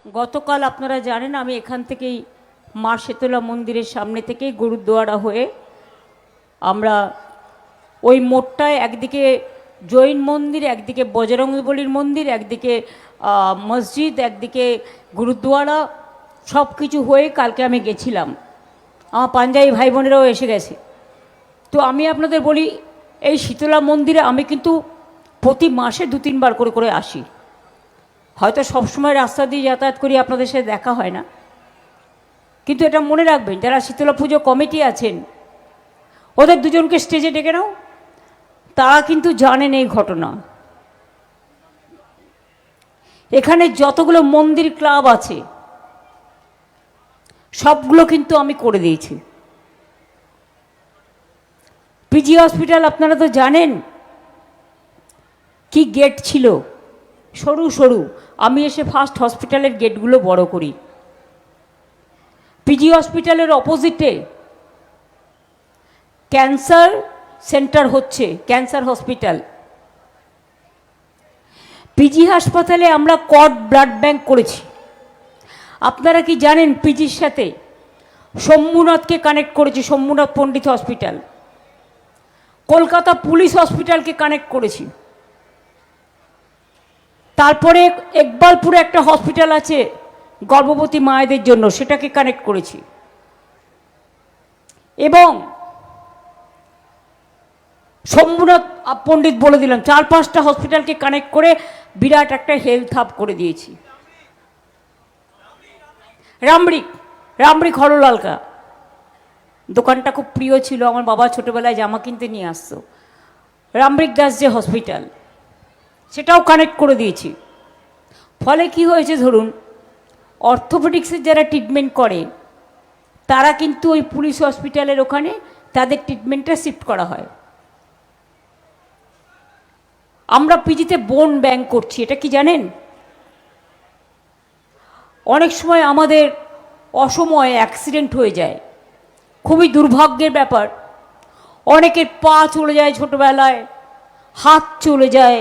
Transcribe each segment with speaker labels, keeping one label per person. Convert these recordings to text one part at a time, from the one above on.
Speaker 1: গতকাল আপনারা জানেন আমি এখান থেকেই মা শীতলা মন্দিরের সামনে থেকেই গুরুদ্বারা হয়ে আমরা ওই মোড়টায় একদিকে জৈন মন্দির, একদিকে বজরংবলীর মন্দির, একদিকে মসজিদ, একদিকে গুরুদ্বারা, সব কিছু হয়ে কালকে আমি গেছিলাম। আমার পাঞ্জাবি ভাই বোনেরাও এসে গেছে। তো আমি আপনাদের বলি, এই শীতলা মন্দিরে আমি কিন্তু প্রতি মাসে 2-3 বার করে করে আসি। হয়তো সবসময় রাস্তা দিয়ে যাতায়াত করি, আপনাদের সাথে দেখা হয় না, কিন্তু এটা মনে রাখবেন, যারা শীতলা পুজো কমিটি আছেন ওদের দুজনকে স্টেজে ডেকে নাও, তারা কিন্তু জানেন এই ঘটনা। এখানে যতগুলো মন্দির ক্লাব আছে সবগুলো কিন্তু আমি করে দিয়েছি। পিজি হসপিটাল আপনারা তো জানেন কি গেট ছিল, সরু সরু। আমি এসে ফার্স্ট হসপিটালের গেটগুলো বড় করি। পিজি হসপিটালের অপোজিটে ক্যান্সার সেন্টার হচ্ছে, ক্যান্সার হসপিটাল। পিজি হাসপাতালে আমরা কড ব্লাড ব্যাংক করেছি। আপনারা কি জানেন পিজির সাথে শম্ভুনাথকে কানেক্ট করেছি, শম্ভুনাথ পণ্ডিত হসপিটাল। কলকাতা পুলিশ হসপিটালকে কানেক্ট করেছি। তারপরে ইকবালপুরে একটা হসপিটাল আছে গর্ভবতী মায়েদের জন্য, সেটাকে কানেক্ট করেছি। এবং শম্ভুনাথ পণ্ডিত বলে দিলাম, 4-5টা হসপিটালকে কানেক্ট করে বিরাট একটা হেলথ হাব করে দিয়েছি। রামরিক হরলালকা দোকানটা খুব প্রিয় ছিল, আমার বাবা ছোটবেলায় জামা কিনতে নিয়ে আসতো। রামরিক দাস যে হসপিটাল, সেটাও কানেক্ট করে দিয়েছি। ফলে কি হয়েছে, ধরুন অর্থোপেডিক্সের যারা ট্রিটমেন্ট করে তারা কিন্তু ওই পুলিশ হসপিটালের ওখানে তাদের ট্রিটমেন্টটা শিফট করা হয়। আমরা পিজিতে বোন ব্যাংক করছি, এটা কি জানেন? অনেক সময় আমাদের অসময়ে অ্যাক্সিডেন্ট হয়ে যায়, খুবই দুর্ভাগ্যের ব্যাপার। অনেকের পা চলে যায় ছোটবেলায়, হাত চলে যায়,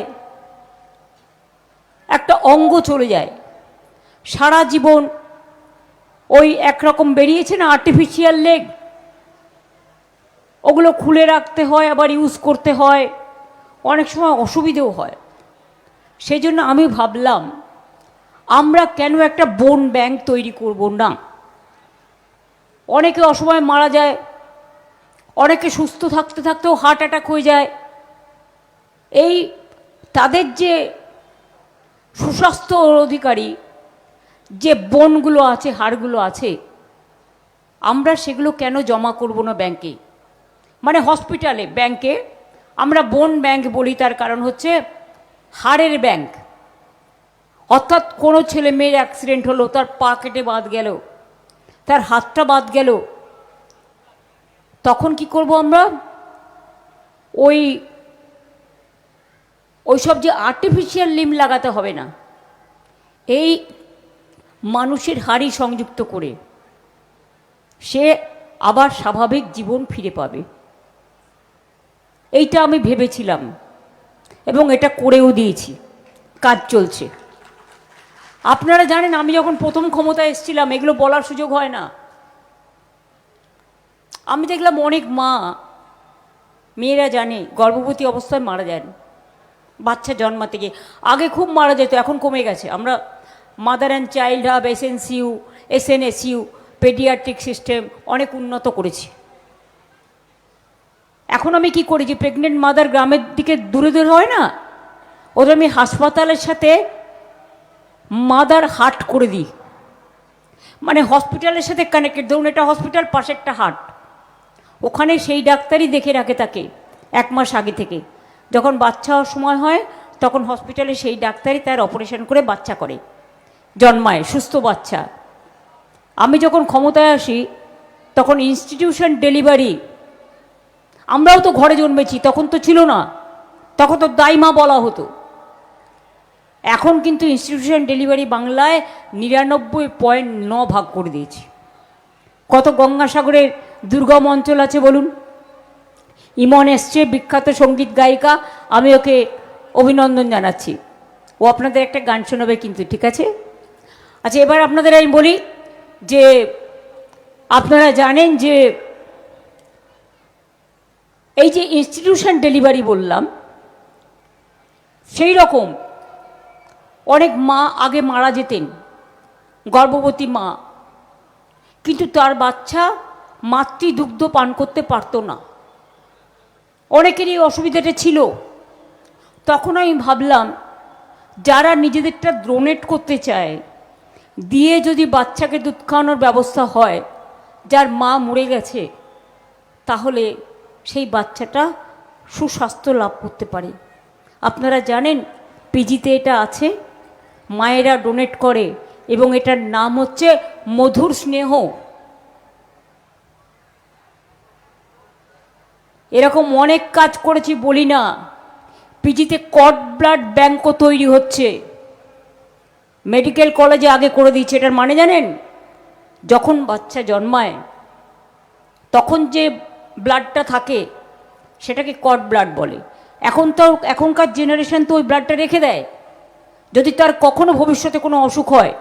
Speaker 1: একটা অঙ্গ চলে যায়, সারা জীবন ওই একরকম বেরিয়েছে না আর্টিফিশিয়াল লেগ, ওগুলো খুলে রাখতে হয়, আবার ইউজ করতে হয়, অনেক সময় অসুবিধেও হয়। সেই জন্য আমি ভাবলাম আমরা কেন একটা বোন ব্যাংক তৈরি করব না। অনেকে অসময়ে মারা যায়, অনেকে সুস্থ থাকতে থাকতেও হার্ট অ্যাটাক হয়ে যায়। এই তাদের যে সুস্বাস্থ্য অধিকারী যে বোনগুলো আছে, হাড়গুলো আছে, আমরা সেগুলো কেন জমা করব না ব্যাংকে, মানে হসপিটালে। ব্যাংকে আমরা বোন ব্যাংক বলি, তার কারণ হচ্ছে হাড়ের ব্যাংক। অর্থাৎ কোনো ছেলে মেয়ের অ্যাক্সিডেন্ট হলো, তার পা কেটে বাদ গেল, তার হাতটা বাদ গেল, তখন কি করব আমরা? ওই সব যে আর্টিফিশিয়াল লিম লাগাতে হবে না, এই মানুষের হাড়ি সংযুক্ত করে সে আবার স্বাভাবিক জীবন ফিরে পাবে। এইটা আমি ভেবেছিলাম এবং এটা করেও দিয়েছি, কাজ চলছে। আপনারা জানেন আমি যখন প্রথম ক্ষমতায় এসেছিলাম, এগুলো বলার সুযোগ হয় না, আমি দেখলাম অনেক মেয়েরা জানে গর্ভবতী অবস্থায় মারা যান, বাচ্চা জন্মাতে গিয়ে। আগে খুব মারা যেত, এখন কমে গেছে। আমরা mother and child hub, SNCU, SNSU, paediatric system অনেক উন্নত করেছি। এখন আমি কি করি, যে প্রেগনেন্ট মাদার গ্রামের দিকে দূরে দূরে হয় না, ওদের আমি হাসপাতালের সাথে মাদার হাট করে দিই, মানে হসপিটালের সাথে কানেক্টেড। ধরুন এটা হসপিটাল, পাশে একটা হাট, ওখানে সেই ডাক্তারই দেখে রাখে তাকে 1 মাস আগে থেকে। যখন বাচ্চা হওয়ার সময় হয় তখন হসপিটালে সেই ডাক্তারই তার অপারেশন করে বাচ্চা করে, জন্মায় সুস্থ বাচ্চা। আমি যখন ক্ষমতায় আসি তখন ইনস্টিটিউশন ডেলিভারি, আমরাও তো ঘরে জন্মেছি, তখন তো ছিল না, তখন তো দাইমা বলা হতো। এখন কিন্তু ইনস্টিটিউশন ডেলিভারি বাংলায় 99.9 ভাগ করে দিয়েছি। কত গঙ্গাসাগরের দুর্গম অঞ্চল আছে বলুন। ইমন এসছে, বিখ্যাত সঙ্গীত গায়িকা, আমি ওকে অভিনন্দন জানাচ্ছি। ও আপনাদের একটা গান শোনাবে কিন্তু, ঠিক আছে? আচ্ছা, এবার আপনাদের আমি বলি যে আপনারা জানেন যে এই যে ইনস্টিটিউশন ডেলিভারি বললাম, সেই রকম অনেক মা আগে মারা যেতেন, গর্ভবতী মা, কিন্তু তার বাচ্চা মাতৃদুগ্ধ পান করতে পারতো না। অনেকেরই অসুবিধাটা ছিল। তখন আমি ভাবলাম, যারা নিজেদেরটা ডোনেট করতে চায়, দিয়ে যদি বাচ্চাকে দুধ খাওয়ানোর ব্যবস্থা হয়, যার মা মরে গেছে, তাহলে সেই বাচ্চাটা সুস্বাস্থ্য লাভ করতে পারে। আপনারা জানেন পিজিতে এটা আছে, মায়েরা ডোনেট করে এবং এটার নাম হচ্ছে মধুর স্নেহ। এরকম অনেক কাজ করেছি বলি না। পিজিতে কর্ড ব্লাড ব্যাঙ্কও তৈরি হচ্ছে, মেডিকেল কলেজে আগে করে দিচ্ছে। এটার মানে জানেন, যখন বাচ্চা জন্মায় তখন যে ব্লাডটা থাকে সেটাকে কর্ড ব্লাড বলে। এখনকার জেনারেশন তো ওই ব্লাডটা রেখে দেয়, যদি তার কখনো ভবিষ্যতে কোনো অসুখ হয়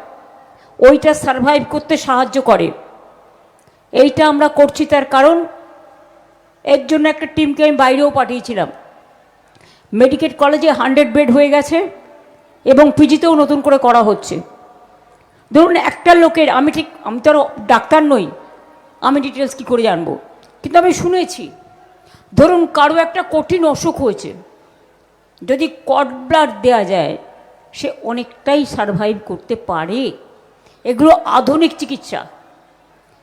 Speaker 1: ওইটা সারভাইভ করতে সাহায্য করে। এইটা আমরা করছি, তার কারণ এর জন্য একটা টিমকে আমি বাইরেও পাঠিয়েছিলাম। মেডিকেল কলেজে 100 বেড হয়ে গেছে এবং পিজিতেও নতুন করে করা হচ্ছে। ধরুন একটা লোকের, আমি তো আর ডাক্তার নই, আমি ডিটেলস কী করে জানবো, কিন্তু আমি শুনেছি, ধরুন কারো একটা কঠিন অসুখ হয়েছে, যদি কর্ড ব্লাড দেওয়া যায় সে অনেকটাই সারভাইভ করতে পারে। এগুলো আধুনিক চিকিৎসা,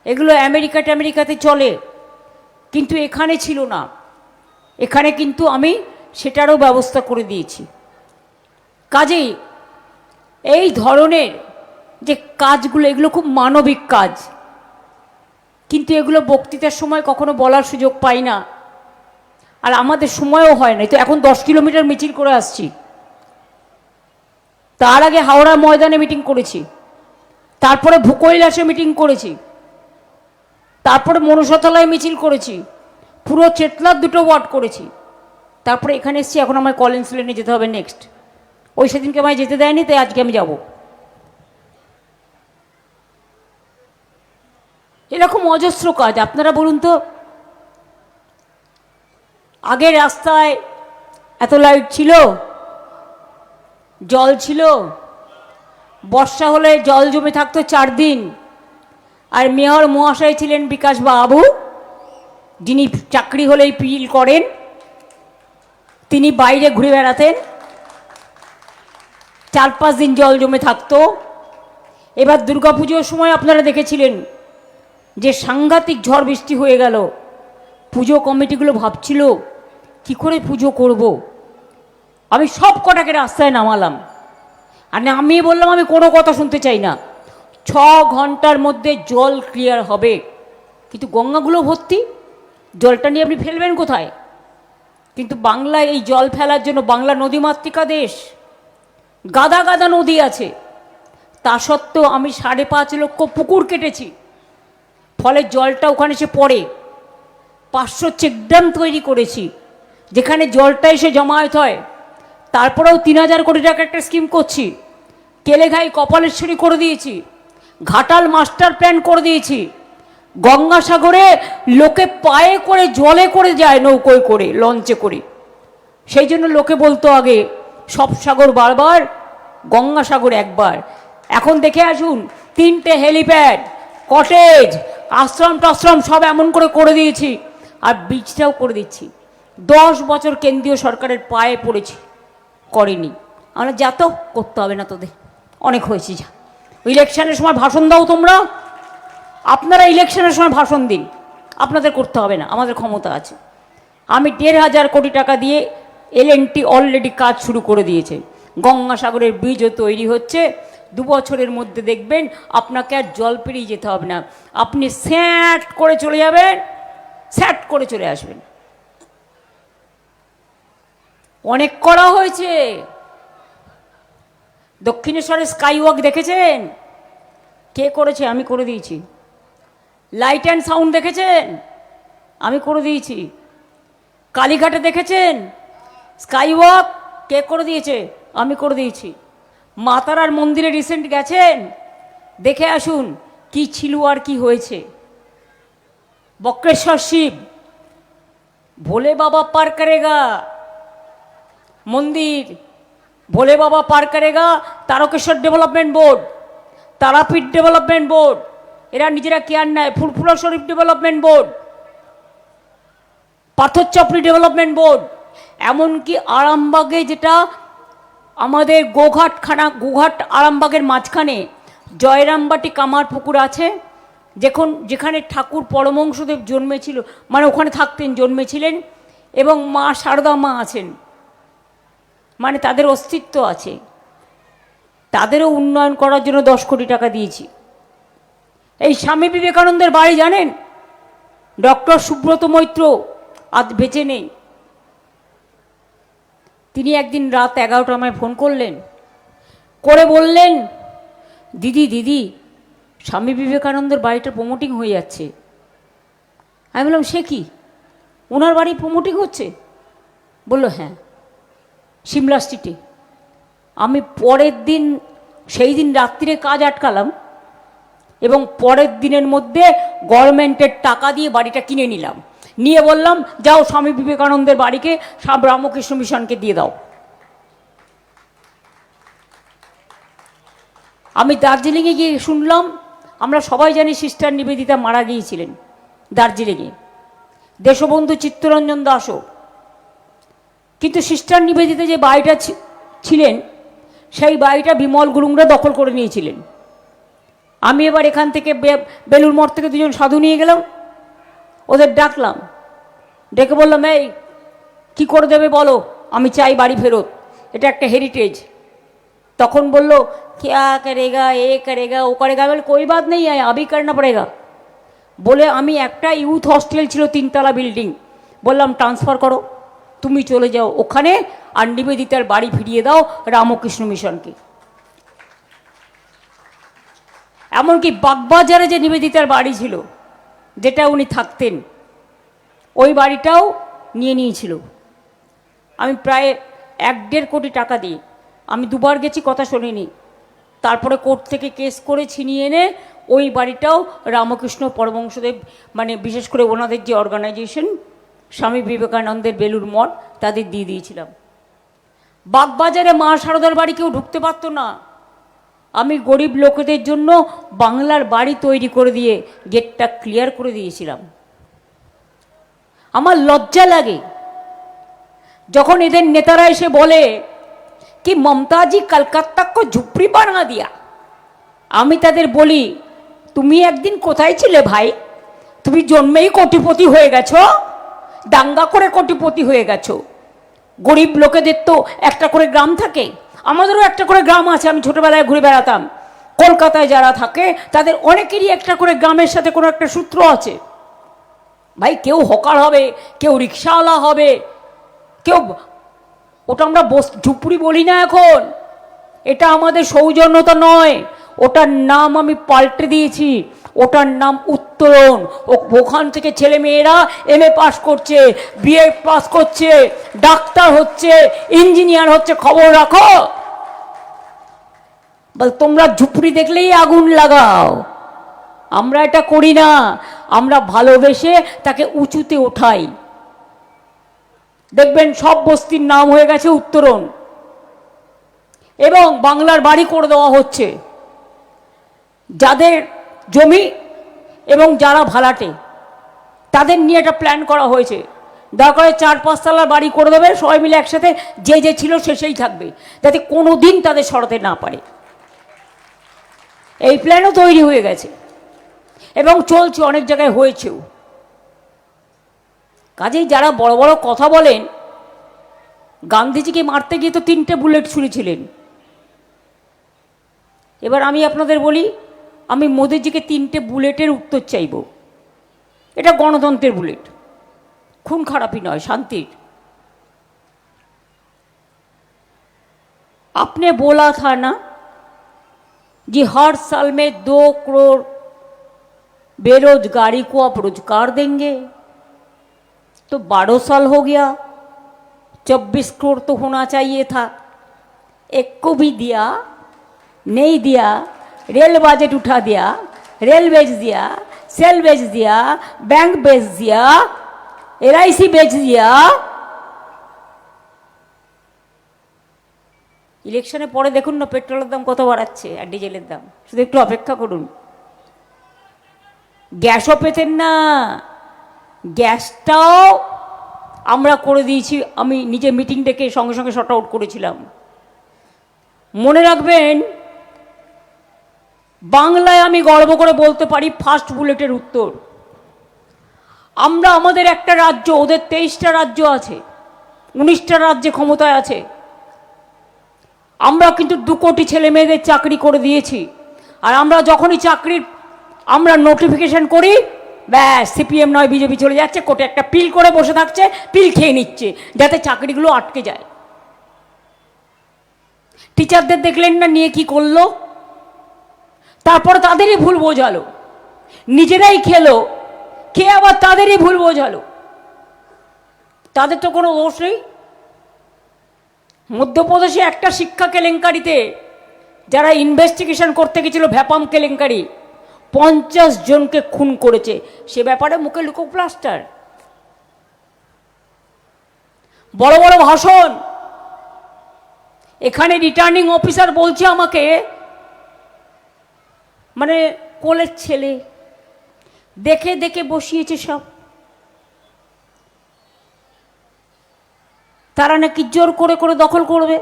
Speaker 1: এগুলো আমেরিকাতে চলে, কিন্তু এখানে ছিল না। এখানে কিন্তু আমি সেটারও ব্যবস্থা করে দিয়েছি। কাজেই এই ধরনের যে কাজগুলো, এগুলো খুব মানবিক কাজ, কিন্তু এগুলো বক্তৃতার সময় কখনো বলার সুযোগ পাই না, আর আমাদের সময়ও হয় না। তো এখন 10 কিলোমিটার মিছিল করে আসছি, তার আগে হাওড়া ময়দানে মিটিং করেছি, তারপরে ভূকৈলাসে মিটিং করেছি, তারপরে মনসাতলায় মিছিল করেছি, পুরো চেতলার 2টো ওয়ার্ড করেছি, তারপরে এখানে এসেছি। এখন আমার কলিন্স লেনে যেতে হবে নেক্সট। ওই সেদিনকে আমায় যেতে দেয়নি, তাই আজকে আমি যাব। এরকম অজস্র কাজ। আপনারা বলুন তো, আগের রাস্তায় এত লাইট ছিল, জল ছিল, বর্ষা হলে জল জমে থাকতো 4 দিন। আর মেয়র মহাশয় ছিলেন বিকাশ বাবু, যিনি চাকরি হলেই পিল করেন, তিনি বাইরে ঘুরে বেড়াতেন, 4-5 দিন জল জমে থাকতো। এবার দুর্গাপুজোর সময় আপনারা দেখেছিলেন যে সাংঘাতিক ঝড় বৃষ্টি হয়ে গেল। পুজো কমিটিগুলো ভাবছিল কি করে পুজো করব। আমি সব কটাকে রাস্তায় নামালাম, আর আমি বললাম আমি কোনো কথা শুনতে চাই না, 6 ঘন্টার মধ্যে জল ক্লিয়ার হবে। কিন্তু গঙ্গাগুলো ভর্তি, জলটা নিয়ে আপনি ফেলবেন কোথায়? কিন্তু বাংলায় এই জল ফেলার জন্য, বাংলা নদীমাতৃকা দেশ, গাদা গাদা নদী আছে, তা সত্ত্বেও আমি 5.5 লক্ষ পুকুর কেটেছি, ফলে জলটা ওখানে এসে পড়ে। 500 চেকড্যাম তৈরি করেছি যেখানে জলটা এসে জমায়েত হয়। তারপরেও 3000 কোটি টাকা একটা স্কিম করছি। কেলেঘাই কপালেশ্বরী করে দিয়েছি, ঘাটাল মাস্টার প্ল্যান করে দিয়েছি। গঙ্গাসাগরে লোকে পায়ে করে, জলে করে যায়, নৌকোয় করে, লঞ্চে করে। সেই জন্য লোকে বলতো আগে সব সাগর বারবার, গঙ্গাসাগর একবার। এখন দেখে আসুন, 3টে হেলিপ্যাড, কটেজ, আশ্রম টাশ্রম সব এমন করে দিয়েছি, আর বীজটাও করে দিচ্ছি। 10 বছর কেন্দ্রীয় সরকারের পায়ে পড়েছি, করেনি। আমরা যা তো করতে হবে না তোদের, অনেক হয়েছে যা। ইলেকশনের সময় ভাষণ দাও তোমরা, আপনারা ইলেকশনের সময় ভাষণ দিন, আপনাদের করতে হবে না, আমাদের ক্ষমতা আছে। আমি 1,500 কোটি টাকা দিয়ে L&T অলরেডি কাজ শুরু করে দিয়েছে। গঙ্গাসাগরের ব্রিজও তৈরি হচ্ছে। 2 বছরের মধ্যে দেখবেন আপনাকে আর জল পেরিয়ে যেতে হবে না, আপনি স্যাট করে চলে যাবেন, স্যাট করে চলে আসবেন। অনেক করা হয়েছে। দক্ষিণেশ্বরে স্কাইওয়াক দেখেছেন? কে করেছে? আমি করে দিয়েছি। লাইট অ্যান্ড সাউন্ড দেখেছেন? আমি করে দিয়েছি। কালীঘাটে দেখেছেন স্কাইওয়াক? কে করে দিয়েছে? আমি করে দিয়েছি। মাতারার মন্দিরে রিসেন্ট গেছেন? দেখে আসুন কি ছিল আর কি হয়েছে। বক্রেশ্বর শিব, ভোলে বাবা পার করেগা মন্দির, ভোলে বাবা পার করেগা Tarakeswar development board, Tarapith development board, এরা নিজেরা কেয়ার নেয়, Furfura Sharif development board, Patharchapuri development board, এমনকি আরামবাগে যেটা আমাদের গোঘাট আরামবাগের মাঝখানে জয়রামবাটি কামার পুকুর আছে, যেখানে ঠাকুর পরমহংসদেব জন্মেছিল, মানে ওখানে থাকতেন, জন্মেছিলেন, এবং মা শারদা মা আছেন, মানে তাদের অস্তিত্ব আছে, তাদেরও উন্নয়ন করার জন্য 10 কোটি টাকা দিয়েছি। এই স্বামী বিবেকানন্দের বাড়ি জানেন? ডক্টর সুব্রত মৈত্র আজ বেঁচে নেই। তিনি একদিন রাত 11টা আমায় ফোন করলেন, করে বললেন, দিদি স্বামী বিবেকানন্দের বাড়িটা প্রমোটিং হয়ে যাচ্ছে। আমি বললাম, সে কি, ওনার বাড়ি প্রমোটিং হচ্ছে? বলল, হ্যাঁ, সিমলা স্ট্রিটে। আমি পরের দিন, সেই দিন রাত্রিরে কাজ আটকালাম এবং পরের দিনের মধ্যে গভর্নমেন্টের টাকা দিয়ে বাড়িটা কিনে নিলাম, নিয়ে বললাম, যাও স্বামী বিবেকানন্দের বাড়িকে সব রামকৃষ্ণ মিশনকে দিয়ে দাও। আমি দার্জিলিংয়ে গিয়ে শুনলাম, আমরা সবাই জানি সিস্টার নিবেদিতা মারা গিয়েছিলেন দার্জিলিংয়ে, দেশবন্ধু চিত্তরঞ্জন দাসও, কিন্তু সিস্টার নিবেদিতা যে বাড়িটা ছিলেন সেই বাড়িটা বিমল গুরুংরা দখল করে নিয়েছিলেন। আমি এবার এখান থেকে বেলুর মঠ থেকে 2জন সাধু নিয়ে গেলাম, ওদের ডাকলাম, ডেকে বললাম, এই কি করে দেবে বলো, আমি চাই বাড়ি ফেরত, এটা একটা হেরিটেজ। তখন বলল, क्या करेगा, এ करेगा, ও करेगा। বলে, कोई बात नहीं है, अभी करना पड़ेगा। বলে আমি একটা ইউথ হস্টেল ছিল 3তলা বিল্ডিং, বললাম ট্রান্সফার করো, তুমি চলে যাও ওখানে, আর নিবেদিতার বাড়ি ফিরিয়ে দাও রামকৃষ্ণ মিশনকে। এমনকি বাগবাজারে যে নিবেদিতার বাড়ি ছিল, যেটা উনি থাকতেন, ওই বাড়িটাও নিয়ে নিয়েছিল। আমি প্রায় 1.5 কোটি টাকা দিয়ে, আমি 2বার গেছি, কথা শোনেনি, তারপরে কোর্ট থেকে কেস করে ছিনিয়ে এনে ওই বাড়িটাও রামকৃষ্ণ পরমহংসদেব, মানে বিশেষ করে ওনাদের যে অর্গানাইজেশন স্বামী বিবেকানন্দের বেলুর মঠ, তাদের দিয়ে দিয়েছিলাম। বাগবাজারে মা শারদার বাড়ি কেউ ঢুকতে পারত না, আমি গরিব লোকেদের জন্য বাংলার বাড়ি তৈরি করে দিয়ে গেটটা ক্লিয়ার করে দিয়েছিলাম। আমার লজ্জা লাগে যখন এদের নেতারা এসে বলে कि ममता जी कलकत्ता को झुपड़ी बना दिया। আমি তাদের বলি, তুমি একদিন কোথায় ছিলে ভাই? তুমি জন্মেই কোটিপতি হয়ে গেছো, দাঙ্গা করে কোটিপতি হয়ে গেছো। গরিব লোকেদের তো একটা করে গ্রাম থাকে, আমাদেরও একটা করে গ্রাম আছে। আমি ছোটবেলায় ঘুরে বেড়াতাম, কলকাতায় যারা থাকে তাদের অনেকেরই একটা করে গ্রামের সাথে কোনো একটা সূত্র আছে। ভাই, কেউ হকার হবে, কেউ রিক্সাওয়ালা হবে, কেউ, ওটা আমরা ঝুপড়ি বলি না এখন, এটা আমাদের সৌজন্যতা নয়, ওটার নাম আমি পাল্টে দিয়েছি, ওটার নাম উত্তরণ। ওখান থেকে ছেলে মেয়েরা MA পাস করছে, BA পাস করছে, ডাক্তার হচ্ছে, ইঞ্জিনিয়ার হচ্ছে। খবর রাখো, বল তোমরা ঝুপড়ি দেখলেই আগুন লাগাও। আমরা এটা করি না, আমরা ভালোবেসে তাকে উঁচুতে ওঠাই। দেখবেন সব বস্তির নাম হয়ে গেছে উত্তরণ, এবং বাংলার বাড়ি করে দেওয়া হচ্ছে। যাদের জমি এবং যারা ভাড়াটে, তাদের নিয়ে একটা প্ল্যান করা হয়েছে, দরকার হয় 4-5 তলার বাড়ি করে দেবে, সবাই মিলে একসাথে, যে যে ছিল সে সেই থাকবে, যাতে কোনো দিন তাদের সরাতে না পারে। এই প্ল্যানও তৈরি হয়ে গেছে এবং চলছে, অনেক জায়গায় হয়েছেও। কাজেই যারা বড় বড় কথা বলেন, গান্ধীজিকে মারতে গিয়ে তো 3টে বুলেট ছুঁড়েছিলেন। এবার আমি আপনাদের বলি, আমি মোদিজিকে 3টে বুলেটের উত্তর চাইব। এটা গণতন্ত্রের বুলেট, খুন খারাপি নয়, শান্তির। आपने बोला था ना कि हर साल में 2 करोड़ बेरोजगारी को आप रोजगार देंगे, तो 12 साल हो गया, 24 करोड़ तो होना चाहिए था। एक को भी दिया नहीं दिया, रेल बजट उठा दिया, रेल बेच दिया, सेल बेच दिया, बैंक बेच दिया, LIC बेच दिया। ইলেকশনে পরে দেখুন না পেট্রোলের দাম কত বাড়াচ্ছে আর ডিজেলের দাম, শুধু একটু অপেক্ষা করুন। গ্যাসও পেতেন না, গ্যাসটাও আমরা করে দিয়েছি। আমি নিজে মিটিং ডেকে সঙ্গে সঙ্গে শর্ট আউট করেছিলাম। মনে রাখবেন, বাংলায় আমি গর্ব করে বলতে পারি ফার্স্ট বুলেটের উত্তর। আমরা আমাদের একটা রাজ্য, ওদের 23টা রাজ্য আছে, 19টা রাজ্যে ক্ষমতায় আছে। আমরা কিন্তু 2 কোটি ছেলে মেয়েদের চাকরি করে দিয়েছি। আর আমরা যখনই চাকরির আমরা নোটিফিকেশন করি, ব্যাস সিপিএম নয় বিজেপি চলে যাচ্ছে, কোর্টে একটা পিল করে বসে থাকছে, পিল খেয়ে নিচ্ছে যাতে চাকরিগুলো আটকে যায়। টিচারদের দেখলেন না নিয়ে কি করলো, তারপরে তাদেরই ভুল বোঝালো, নিজেরাই খেলো, খেয়ে আবার তাদেরই ভুল বোঝালো। তাদের তো কোনো দোষ নেই। মধ্যপ্রদেশে একটা শিক্ষা কেলেঙ্কারিতে যারা ইনভেস্টিগেশন করতে গেছিল, ভ্যাপাম কেলেঙ্কারি, 50 জনকে খুন করেছে। সে ব্যাপারে মুখে লুকো প্লাস্টার, বড় বড় ভাষণ। এখানে রিটার্নিং অফিসার বলছে আমাকে, মানে কোলের ছেলে দেখে দেখে বসিয়েছে সব, তারা নাকি জোর করে করে দখল করবে।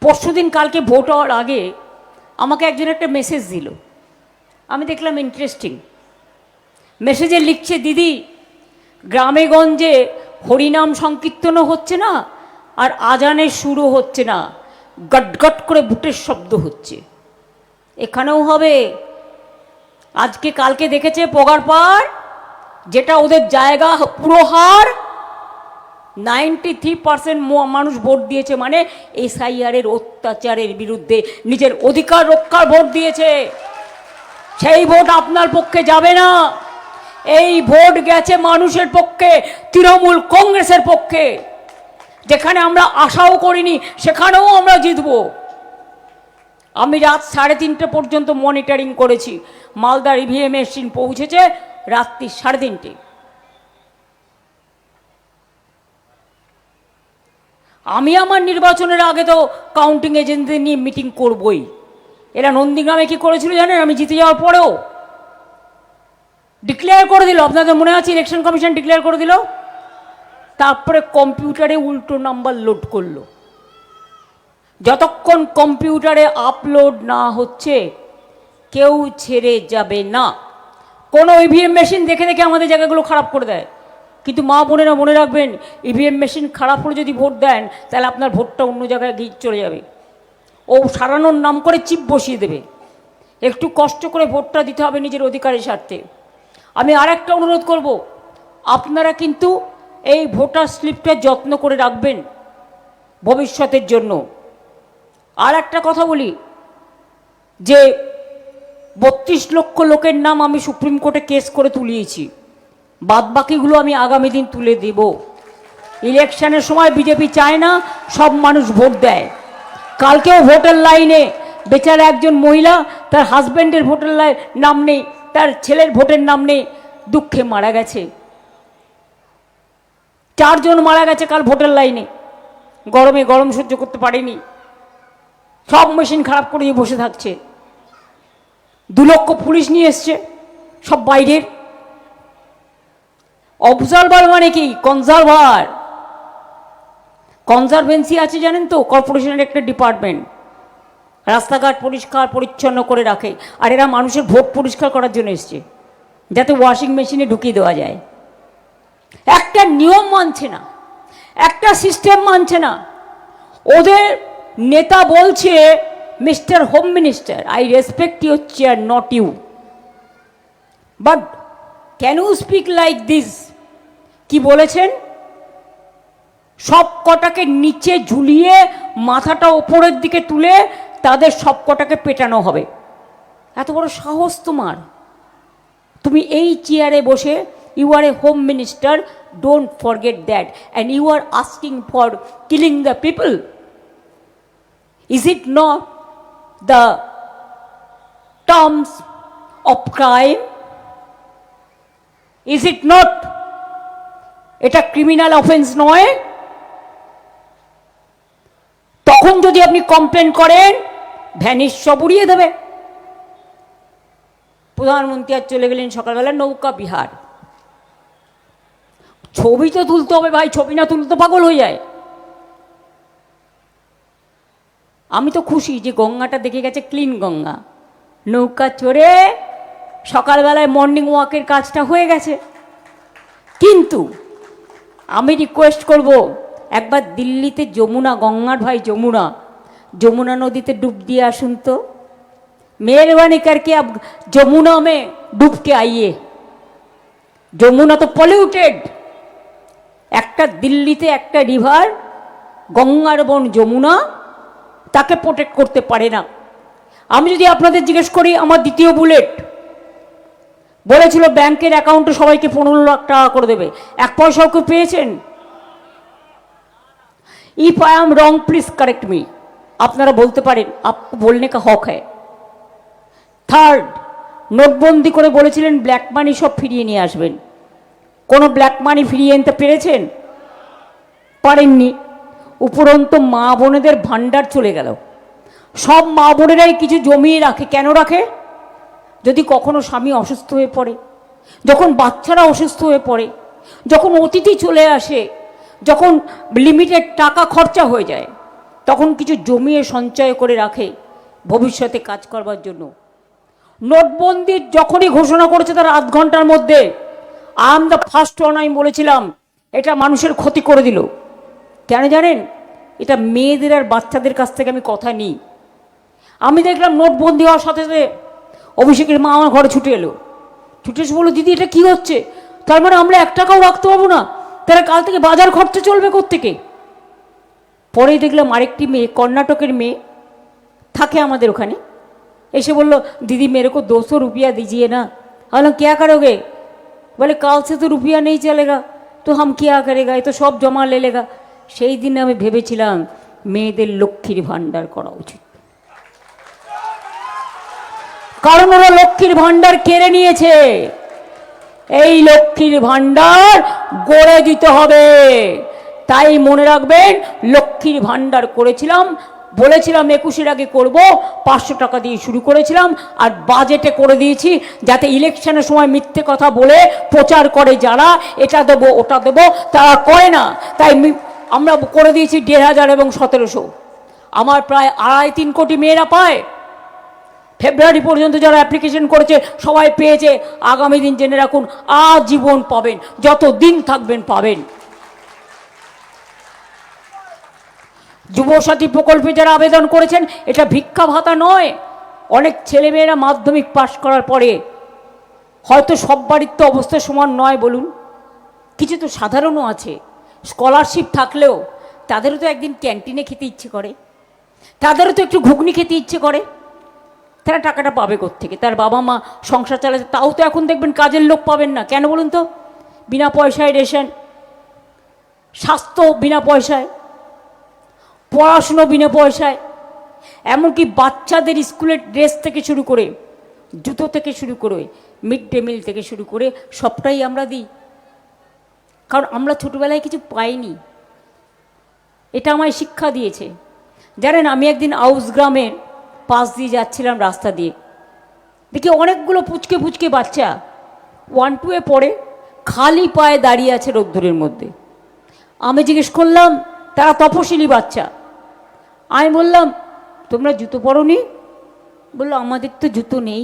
Speaker 1: পরশুদিন কালকে ভোট হওয়ার আগে আমাকে একজন একটা মেসেজ দিল, আমি দেখলাম ইন্টারেস্টিং। মেসেজে লিখছে, দিদি গ্রামে গঞ্জে হরিনাম সংকীর্তনও হচ্ছে না আর আজানের সুরও হচ্ছে না, গটগট করে বুটের শব্দ হচ্ছে। এখানেও হবে। আজকে কালকে দেখেছে পোগারপাড়, যেটা ওদের জায়গা, পুরো হার, 93% মানুষ ভোট দিয়েছে, মানে SIR এর অত্যাচারের বিরুদ্ধে নিজের অধিকার রক্ষার ভোট দিয়েছে। সেই ভোট আপনার পক্ষে যাবে না। এই ভোট গেছে মানুষের পক্ষে, তৃণমূল কংগ্রেসের পক্ষে। যেখানে আমরা আশাও করিনি সেখানেও আমরা জিতব। আমি রাত 3:30 পর্যন্ত মনিটরিং করেছি। মালদার EVM মেশিন পৌঁছেছে রাত্রি 3:30। আমি আমার নির্বাচনের আগে তো কাউন্টিং এজেন্টদের নিয়ে মিটিং করবই। এরা নন্দীগ্রামে কি করেছিল জানেন? আমি জিতে যাওয়ার পরেও ডিক্লেয়ার করে দিল, আপনাদের মনে আছে ইলেকশন কমিশন ডিক্লেয়ার করে দিল, তারপরে কম্পিউটারে উল্টো নাম্বার লোড করলো। যতক্ষণ কম্পিউটারে আপলোড না হচ্ছে কেউ ছেড়ে যাবে না। কোনো EVM মেশিন দেখে দেখে আমাদের জায়গাগুলো খারাপ করে দেয়। কিন্তু মা বোনেরা মনে রাখবেন, EVM মেশিন খারাপ হলে যদি ভোট দেন তাহলে আপনার ভোটটা অন্য জায়গায় গিয়ে চলে যাবে। ও সারানোর নাম করে চিপ বসিয়ে দেবে। একটু কষ্ট করে ভোটটা দিতে হবে নিজের অধিকারের স্বার্থে। আমি আর একটা অনুরোধ করব, আপনারা কিন্তু এই ভোটার স্লিপটা যত্ন করে রাখবেন ভবিষ্যতের জন্য। আর একটা কথা বলি, যে 32 লক্ষ লোকের নাম আমি সুপ্রিম কোর্টে কেস করে তুলিয়েছি, বাদবাকিগুলো আমি আগামী দিন তুলে দেব। ইলেকশনের সময় বিজেপি চায় না সব মানুষ ভোট দেয়। কালকেও ভোটের লাইনে বেচারা একজন মহিলা, তার হাজব্যান্ডের ভোটের নাম নেই, তার ছেলের ভোটের নাম নেই, দুঃখে মারা গেছে। 4 জন মারা গেছে কাল ভোটের লাইনে। গরমে গরম সহ্য করতে পারেনি, সব মেশিন খারাপ করে দিয়ে বসে থাকছে। 2 লক্ষ পুলিশ নিয়ে এসছে, সব বাইরের। অবজারভার মানে কি? কনজারভার। কনজারভেন্সি আছে জানেন তো, কর্পোরেশনের একটা ডিপার্টমেন্ট, রাস্তাঘাট পরিষ্কার পরিচ্ছন্ন করে রাখে। আর এরা মানুষের ভোট পরিষ্কার করার জন্য এসছে, যাতে ওয়াশিং মেশিনে ঢুকিয়ে দেওয়া যায়। একটা নিয়ম মানছে না, একটা সিস্টেম মানছে না। ওদের নেতা বলছে, mister home minister, I respect your chair, not you, but can you speak like this? কি বলেছেন? সব কটাকে নিচে ঝুলিয়ে মাথাটা ওপরের দিকে তুলে তাদের সব কটাকে পেটানো হবে। এত বড় সাহস তোমার? তুমি এই চেয়ারে বসে, you are a home minister, don't forget that, and you are asking for killing the people. Is it not the terms of crime, is it not? এটা ক্রিমিনাল অফেন্স নয়? তখন যদি আপনি কমপ্লেন করেন, ভ্যানিশ সব উড়িয়ে দেবে। প্রধানমন্ত্রী আর চলে গেলেন সকালবেলা নৌকা বিহার। ছবি তো তুলতে হবে ভাই, ছবি না তুলতে পাগল হয়ে যায়। আমি তো খুশি যে গঙ্গাটা দেখে গেছে ক্লিন গঙ্গা, নৌকা চড়ে সকালবেলায় মর্নিং ওয়াকের কাজটা হয়ে গেছে। কিন্তু আমি রিকোয়েস্ট করব, একবার দিল্লিতে যমুনা, গঙ্গার ভাই যমুনা, যমুনা নদীতে ডুব দিয়ে আসুন তো। मेहरबानी करके अब जमुना में डूब के आइए। যমুনা তো পলিউটেড। একটা দিল্লিতে একটা রিভার, গঙ্গার বোন যমুনা, তাকে প্রোটেক্ট করতে পারে না। আমি যদি আপনাদের জিজ্ঞেস করি, আমার দ্বিতীয় বুলেট বলেছিল ব্যাংকের অ্যাকাউন্টে সবাইকে 15 লাখ টাকা করে দেবে, 1 পয়সাও কেউ পেয়েছেন? If I am wrong please correct मी। আপনারা বলতে পারেন, आपको बोलने का हक है। থার্ড, নোটবন্দি করে বলেছিলেন ব্ল্যাক মানি সব ফিরিয়ে নিয়ে আসবেন। কোনো ব্ল্যাক মানি ফিরিয়ে আনতে পেরেছেন? পারেননি। উপরন্ত মা বোনেদের ভান্ডার চলে গেল। সব মা বোনেরাই কিছু জমিয়ে রাখে। কেন রাখে? যদি কখনো স্বামী অসুস্থ হয়ে পড়ে, যখন বাচ্চারা অসুস্থ হয়ে পড়ে, যখন অতিথি চলে আসে, যখন লিমিটেড টাকা খরচা হয়ে যায়, তখন কিছু জমিয়ে সঞ্চয় করে রাখে ভবিষ্যতে কাজ করবার জন্য। নোটবন্দি যখনই ঘোষণা করেছে তার আধ ঘন্টার মধ্যে I am the first one, আমি বলেছিলাম এটা মানুষের ক্ষতি করে দিল। কেন জানেন? এটা মেয়েদের আর বাচ্চাদের কাছ থেকে আমি কথা নিই। আমি দেখলাম নোটবন্দি হওয়ার সাথে সাথে অভিষেকের মা আমার ঘরে ছুটে এলো। ছুটে এসে বললো, দিদি এটা কি হচ্ছে? তার মানে আমরা 1 টাকাও রাখতে পারবো না, তারা কাল থেকে বাজার খরচা চলবে কোত্থেকে? পরে দেখলাম আরেকটি মেয়ে, কর্ণাটকের মেয়ে, থাকে আমাদের ওখানে, এসে বললো, दीदी मेरे को 200 रुपया दीजिए ना। बोला क्या करोगे? बोले कल से तो रुपया नहीं चलेगा, तो हम क्या करेगा, ये तो सब जमा ले लेगा। সেই দিন আমি ভেবেছিলাম মেয়েদের লক্ষ্মীর ভান্ডার করা উচিত, কারণ ওরা লক্ষ্মীর ভান্ডার কেড়ে নিয়েছে। এই লক্ষ্মীর ভান্ডার গড়ে দিতে হবে। তাই মনে রাখবেন, লক্ষ্মীর ভান্ডার করেছিলাম, বলেছিলাম 21-এর আগে করব, 500 টাকা দিয়ে শুরু করেছিলাম, আর বাজেটে করে দিয়েছি, যাতে ইলেকশনের সময় মিথ্যে কথা বলে প্রচার করে যারা এটা দেবো ওটা দেবো, তারা করে না। তাই আমরা করে দিয়েছি 1500 এবং 1700। আমার প্রায় 2.5-3 কোটি মেয়েরা পায়। ফেব্রুয়ারি পর্যন্ত যারা অ্যাপ্লিকেশন করেছে সবাই পেয়েছে। আগামী দিন জেনে রাখুন, আজীবন পাবেন, যত দিন থাকবেন পাবেন। যুবসাথী প্রকল্পে যারা আবেদন করেছেন, এটা ভিক্ষা ভাতা নয়। অনেক ছেলেমেয়েরা মাধ্যমিক পাশ করার পরে, হয়তো সব বাড়ির তো অবস্থা সমান নয় বলুন, কিছু তো সাধারণও আছে, স্কলারশিপ থাকলেও তাদেরও তো একদিন ক্যান্টিনে খেতে ইচ্ছে করে, তাদেরও তো একটু ঘুগনি খেতে ইচ্ছে করে। তারা টাকাটা পাবে কোত্থেকে? তার বাবা মা সংসার চালাতে, তাও তো এখন দেখবেন কাজের লোক পাবেন না। কেন বলুন তো? বিনা পয়সায় রেশন, স্বাস্থ্য বিনা পয়সায়, পড়াশুনো বিনা পয়সায়, এমনকি বাচ্চাদের স্কুলের ড্রেস থেকে শুরু করে, জুতো থেকে শুরু করে, মিড ডে মিল থেকে শুরু করে সবটাই আমরা দিই। কারণ আমরা ছোটোবেলায় কিছু পাইনি, এটা আমায় শিক্ষা দিয়েছে। জানেন, আমি একদিন আউস গ্রামের পাশ দিয়ে যাচ্ছিলাম, রাস্তা দিয়ে দেখি অনেকগুলো পুচকে পুচকে বাচ্চা 1-2-এ পড়ে খালি পায়ে দাঁড়িয়ে আছে রোদ্দুরের মধ্যে। আমি জিজ্ঞেস করলাম, তারা তপশিলি বাচ্চা। আমি বললাম, তোমরা জুতো পরোনি? বললো, আমাদের তো জুতো নেই।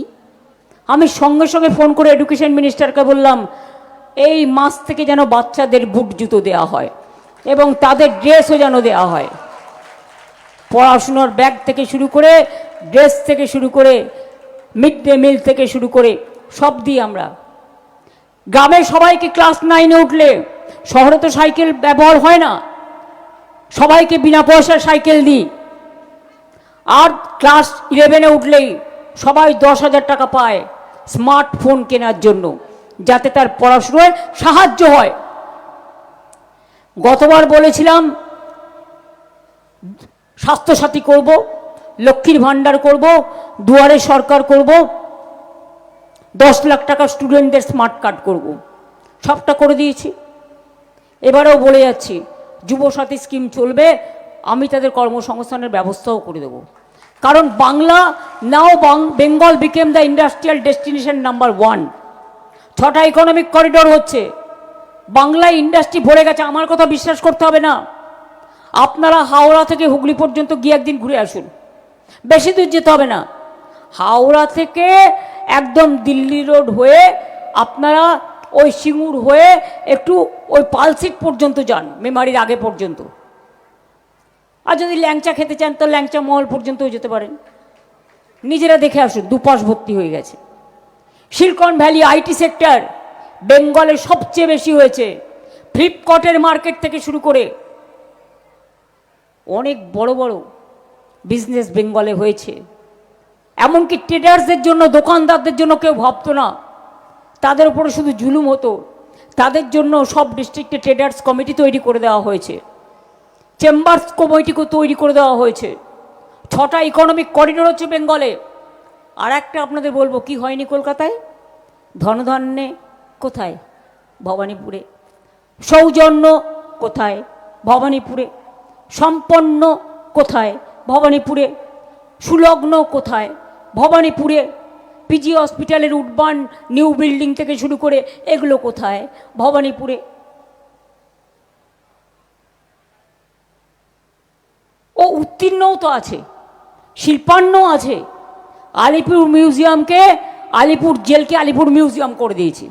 Speaker 1: আমি সঙ্গে সঙ্গে ফোন করে এডুকেশন মিনিস্টারকে বললাম, এই মাস থেকে যেন বাচ্চাদের বুট জুতো দেওয়া হয় এবং তাদের ড্রেসও যেন দেওয়া হয়। পড়াশুনোর ব্যাগ থেকে শুরু করে, ড্রেস থেকে শুরু করে, মিড ডে মিল থেকে শুরু করে সব দিই আমরা। গ্রামে সবাইকে ক্লাস 9-এ উঠলে, শহরে তো সাইকেল ব্যবহার হয় না, সবাইকে বিনা পয়সায় সাইকেল দিই। আর ক্লাস 11-এ উঠলেই সবাই 10,000 টাকা পায় স্মার্টফোন কেনার জন্য, যাতে তার পড়াশোনায় সাহায্য হয়। গতবার বলেছিলাম স্বাস্থ্যসাথী করব, লক্ষ্মীর ভান্ডার করব, দুয়ারে সরকার করব, 10 লাখ টাকা স্টুডেন্টদের স্মার্ট কার্ড করব, সবটা করে দিয়েছি। এবারেও বলে যাচ্ছি, যুবসাথী স্কিম চলবে, আমি তাদের কর্মসংস্থানের ব্যবস্থাও করে দেবো। কারণ Bangla now Bengal became the industrial destination number 1। 6টা ইকোনমিক করিডোর হচ্ছে, বাংলায় ইন্ডাস্ট্রি ভরে গেছে। আমার কথা বিশ্বাস করতে হবে না, আপনারা হাওড়া থেকে হুগলি পর্যন্ত গিয়ে একদিন ঘুরে আসুন, বেশি দূর যেতে হবে না। হাওড়া থেকে একদম দিল্লি রোড হয়ে আপনারা ওই সিঙ্গুর হয়ে একটু ওই পালসিট পর্যন্ত যান, মেমারির আগে পর্যন্ত। আর যদি ল্যাংচা খেতে চান তো ল্যাংচা মহল পর্যন্তও যেতে পারেন, নিজেরা দেখে আসুন, দুপাশ ভর্তি হয়ে গেছে। সিলিকন ভ্যালি আইটি সেক্টর বেঙ্গলে সবচেয়ে বেশি হয়েছে, ফ্লিপকার্টের মার্কেট থেকে শুরু করে অনেক বড় বড় বিজনেস বেঙ্গলে হয়েছে। এমনকি ট্রেডার্সদের জন্য, দোকানদারদের জন্য কেউ ভাবতো না, তাদের উপরে শুধু জুলুম হতো। তাদের জন্য সব ডিস্ট্রিক্টে ট্রেডার্স কমিটি তৈরি করে দেওয়া হয়েছে, চেম্বার্স কমিটিকে তৈরি করে দেওয়া হয়েছে। 6টা ইকোনমিক করিডোর হচ্ছে বেঙ্গলে। আর একটা আপনাদের বলবো, কি হয়নি কলকাতায়? ধনধান্যে কোথায়? ভবানীপুরে। সৌজন্য কোথায়? ভবানীপুরে। সম্পন্ন কোথায়? ভবানীপুরে। সুলগ্ন কোথায়? ভবানীপুরে। পিজি হসপিটালের উডবান নিউ বিল্ডিং থেকে শুরু করে এগুলো কোথায়? ভবানীপুরে। ও উত্তীর্ণও তো আছে, শিল্পান্নও আছে। আলিপুর মিউজিয়ামকে, আলিপুর জেলকে আলিপুর মিউজিয়াম করে দিয়েছি,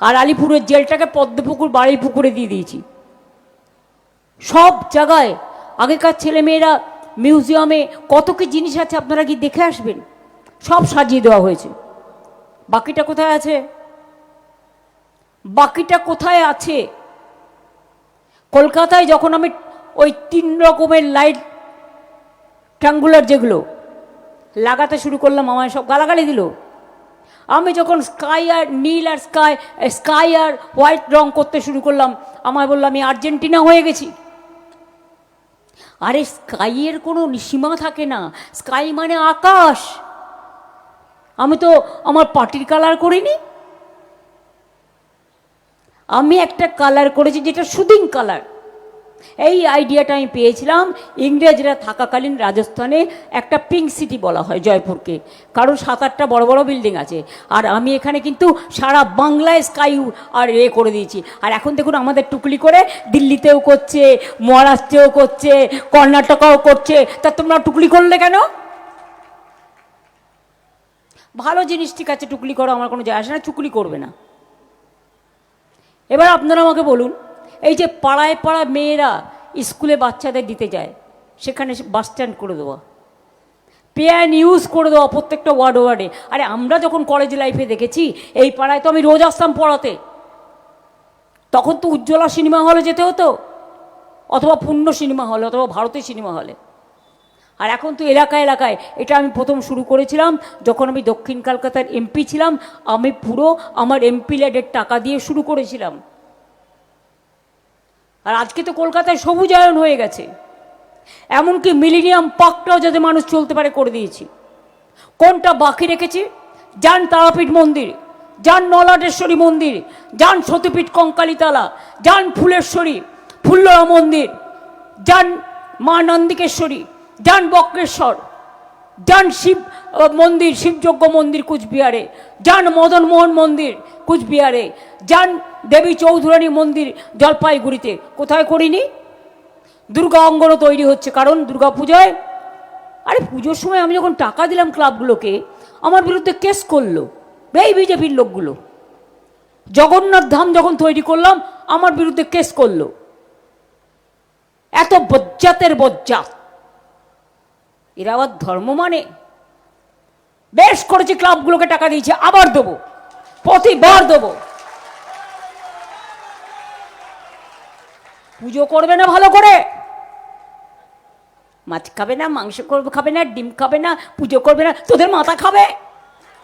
Speaker 1: আর আলিপুরের জেলটাকে পদ্মপুকুর বাড়ি পুকুরে দিয়ে দিয়েছি। সব জায়গায় আগেকার ছেলেমেয়েরা মিউজিয়ামে কত কি জিনিস আছে, আপনারা কি দেখে আসবেন, সব সাজিয়ে দেওয়া হয়েছে। বাকিটা কোথায় আছে? বাকিটা কোথায় আছে? কলকাতায় যখন আমি ওই 3 রকমের লাইট ট্রাঙ্গুলার যেগুলো লাগাতে শুরু করলাম, আমায় সব গালাগালি দিল। আমি যখন স্কাই আর নীল আর স্কাই আর হোয়াইট রং করতে শুরু করলাম, আমায় বললো আমি আর্জেন্টিনা হয়ে গেছি। আরে স্কাইয়ের কোনো সীমা থাকে না, স্কাই মানে আকাশ। আমি তো আমার পার্টির কালার করিনি, আমি একটা কালার করেছি যেটা সুদিং কালার। এই আইডিয়াটা আমি পেয়েছিলাম ইংরেজরা থাকাকালীন রাজস্থানে। একটা পিঙ্ক সিটি বলা হয় জয়পুরকে, কারণ 7-8টা বড় বড় বিল্ডিং আছে। আর আমি এখানে কিন্তু সারা বাংলায় স্কাই আর করে দিয়েছি। আর এখন দেখুন আমাদের টুকলি করে দিল্লিতেও করছে, মহারাষ্ট্রেও করছে, কর্ণাটকাও করছে। তা তোমরা টুকলি করলে কেন? ভালো জিনিস ঠিক আছে, টুকলি করো, আমার কোনো যায় আসে না, চুকলি করবে না। এবার আপনারা আমাকে বলুন, এই যে পাড়ায় পাড়া মেয়েরা স্কুলে বাচ্চাদের দিতে যায়, সেখানে বাস স্ট্যান্ড করে দেওয়া, পে অ্যান্ড ইউজ করে দেওয়া প্রত্যেকটা ওয়ার্ডে ওয়ার্ডে। আরে আমরা যখন কলেজ লাইফে দেখেছি, এই পাড়ায় তো আমি রোজ আসতাম পড়াতে, তখন তো উজ্জ্বলা সিনেমা হলে যেতে হতো, অথবা পূর্ণ সিনেমা হলে, অথবা ভারতের সিনেমা হলে। আর এখন তো এলাকায় এলাকায়। এটা আমি প্রথম শুরু করেছিলাম যখন আমি দক্ষিণ কলকাতার এমপি ছিলাম। আমি পুরো আমার এমপি ল্যাডের টাকা দিয়ে শুরু করেছিলাম। আর আজকে তো কলকাতায় সবুজায়ন হয়ে গেছে, এমনকি মিলেনিয়াম পার্কটাও যাতে মানুষ চলতে পারে করে দিয়েছি। কোনটা বাকি রেখেছি? যান তারাপীঠ মন্দির, যান নলাটেশ্বরী মন্দির, যান সতীপীঠ কঙ্কালীতলা, যান ফুলেশ্বরী ফুল্লরা মন্দির, যান মা নন্দিকেশ্বরী, যান বক্রেশ্বর, যান শিব মন্দির, শিবযজ্ঞ মন্দির কুচবিহারে, যান মদন মোহন মন্দির কুচবিহারে, যান দেবী চৌধুরানী মন্দির জলপাইগুড়িতে। কোথায় করিনি? দুর্গা অঙ্গনও তৈরি হচ্ছে, কারণ দুর্গা পূজায়, আরে পুজোর সময় আমি যখন টাকা দিলাম ক্লাবগুলোকে, আমার বিরুদ্ধে কেস করলো এই বিজেপির লোকগুলো। জগন্নাথ ধাম যখন তৈরি করলাম, আমার বিরুদ্ধে কেস করলো। এত বজ্জাতের বজ্জাত, এরা আবার ধর্ম মানে? বেশ করেছি, ক্লাবগুলোকে টাকা দিয়েছে, আবার দেবো, প্রতিবার দেবো। পুজো করবে না ভালো করে, মাছ খাবে না, মাংস খাবে না, ডিম খাবে না, পুজো করবে না, তোদের মাথা খাবে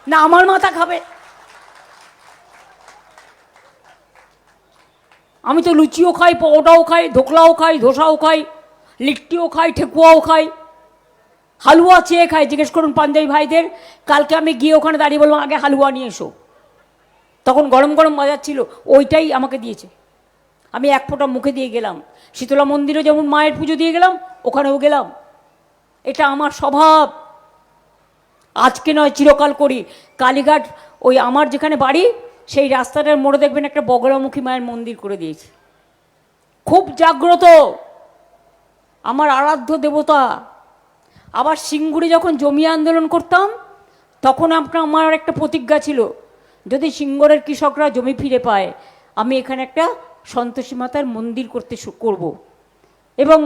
Speaker 1: না আমার মাথা খাবে? আমি তো লুচিও খাই, পরোটাও খাই, ধোকলাও খাই, ধোসাও খাই, লিট্টিও খাই, ঠেকুয়াও খাই, হালুয়া চেয়ে খাই। জিজ্ঞেস করুন পাঞ্জাবি ভাইদের। কালকে আমি গিয়ে ওখানে দাঁড়িয়ে বললাম আগে হালুয়া নিয়ে এসো, তখন গরম গরম বাজার ছিল, ওইটাই আমাকে দিয়েছে। আমি এক ফোঁটা মুখে দিয়ে গেলাম। শীতলা মন্দিরে যেমন মায়ের পুজো দিয়ে গেলাম, ওখানেও গেলাম। এটা আমার স্বভাব, আজকে নয় চিরকাল করি। কালীঘাট ওই আমার যেখানে বাড়ি সেই রাস্তাটার মোড়ে দেখবেন একটা বগলামুখী মায়ের মন্দির করে দিয়েছে। খুব জাগ্রত, আমার আরাধ্য দেবতা। আবার সিঙ্গুরে যখন জমি আন্দোলন করতাম তখন আমার একটা প্রতিজ্ঞা ছিল, যদি সিঙ্গুরের কৃষকরা জমি ফিরে পায় আমি এখানে একটা সন্তোষী মাতার মন্দির করব। এবং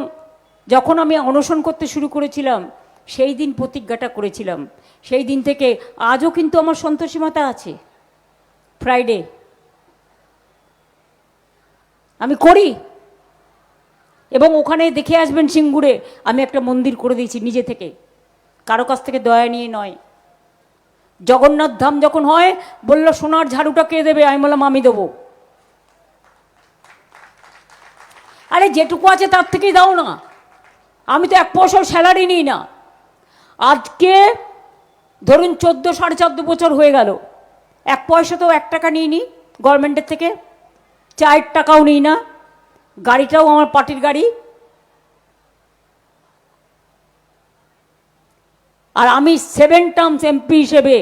Speaker 1: যখন আমি অনশন করতে শুরু করেছিলাম সেই দিন প্রতিজ্ঞাটা করেছিলাম। সেই দিন থেকে আজও কিন্তু আমার সন্তোষী মাতা আছে। ফ্রাইডে আমি করি, এবং ওখানে দেখে আসবেন সিঙ্গুরে আমি একটা মন্দির করে দিয়েছি নিজে থেকে, কারো কাছ থেকে দয়া নিয়ে নয়। জগন্নাথ ধাম যখন হয় বলল সোনার ঝাড়ুটা কে দেবে, আমি বললাম আমি দেবো। আরে যেটুকু আছে তার থেকেই দাও না, আমি তো এক পয়সাও স্যালারি নিই না। আজকে ধরুন 14-14.5 বছর হয়ে গেল, এক পয়সা তো 1 টাকা নিইনি গভর্নমেন্টের থেকে, 4 টাকাও নিই না। গাড়িটাও আমার পার্টির গাড়ি। আর আমি 7 টার্মস এমপি হিসেবে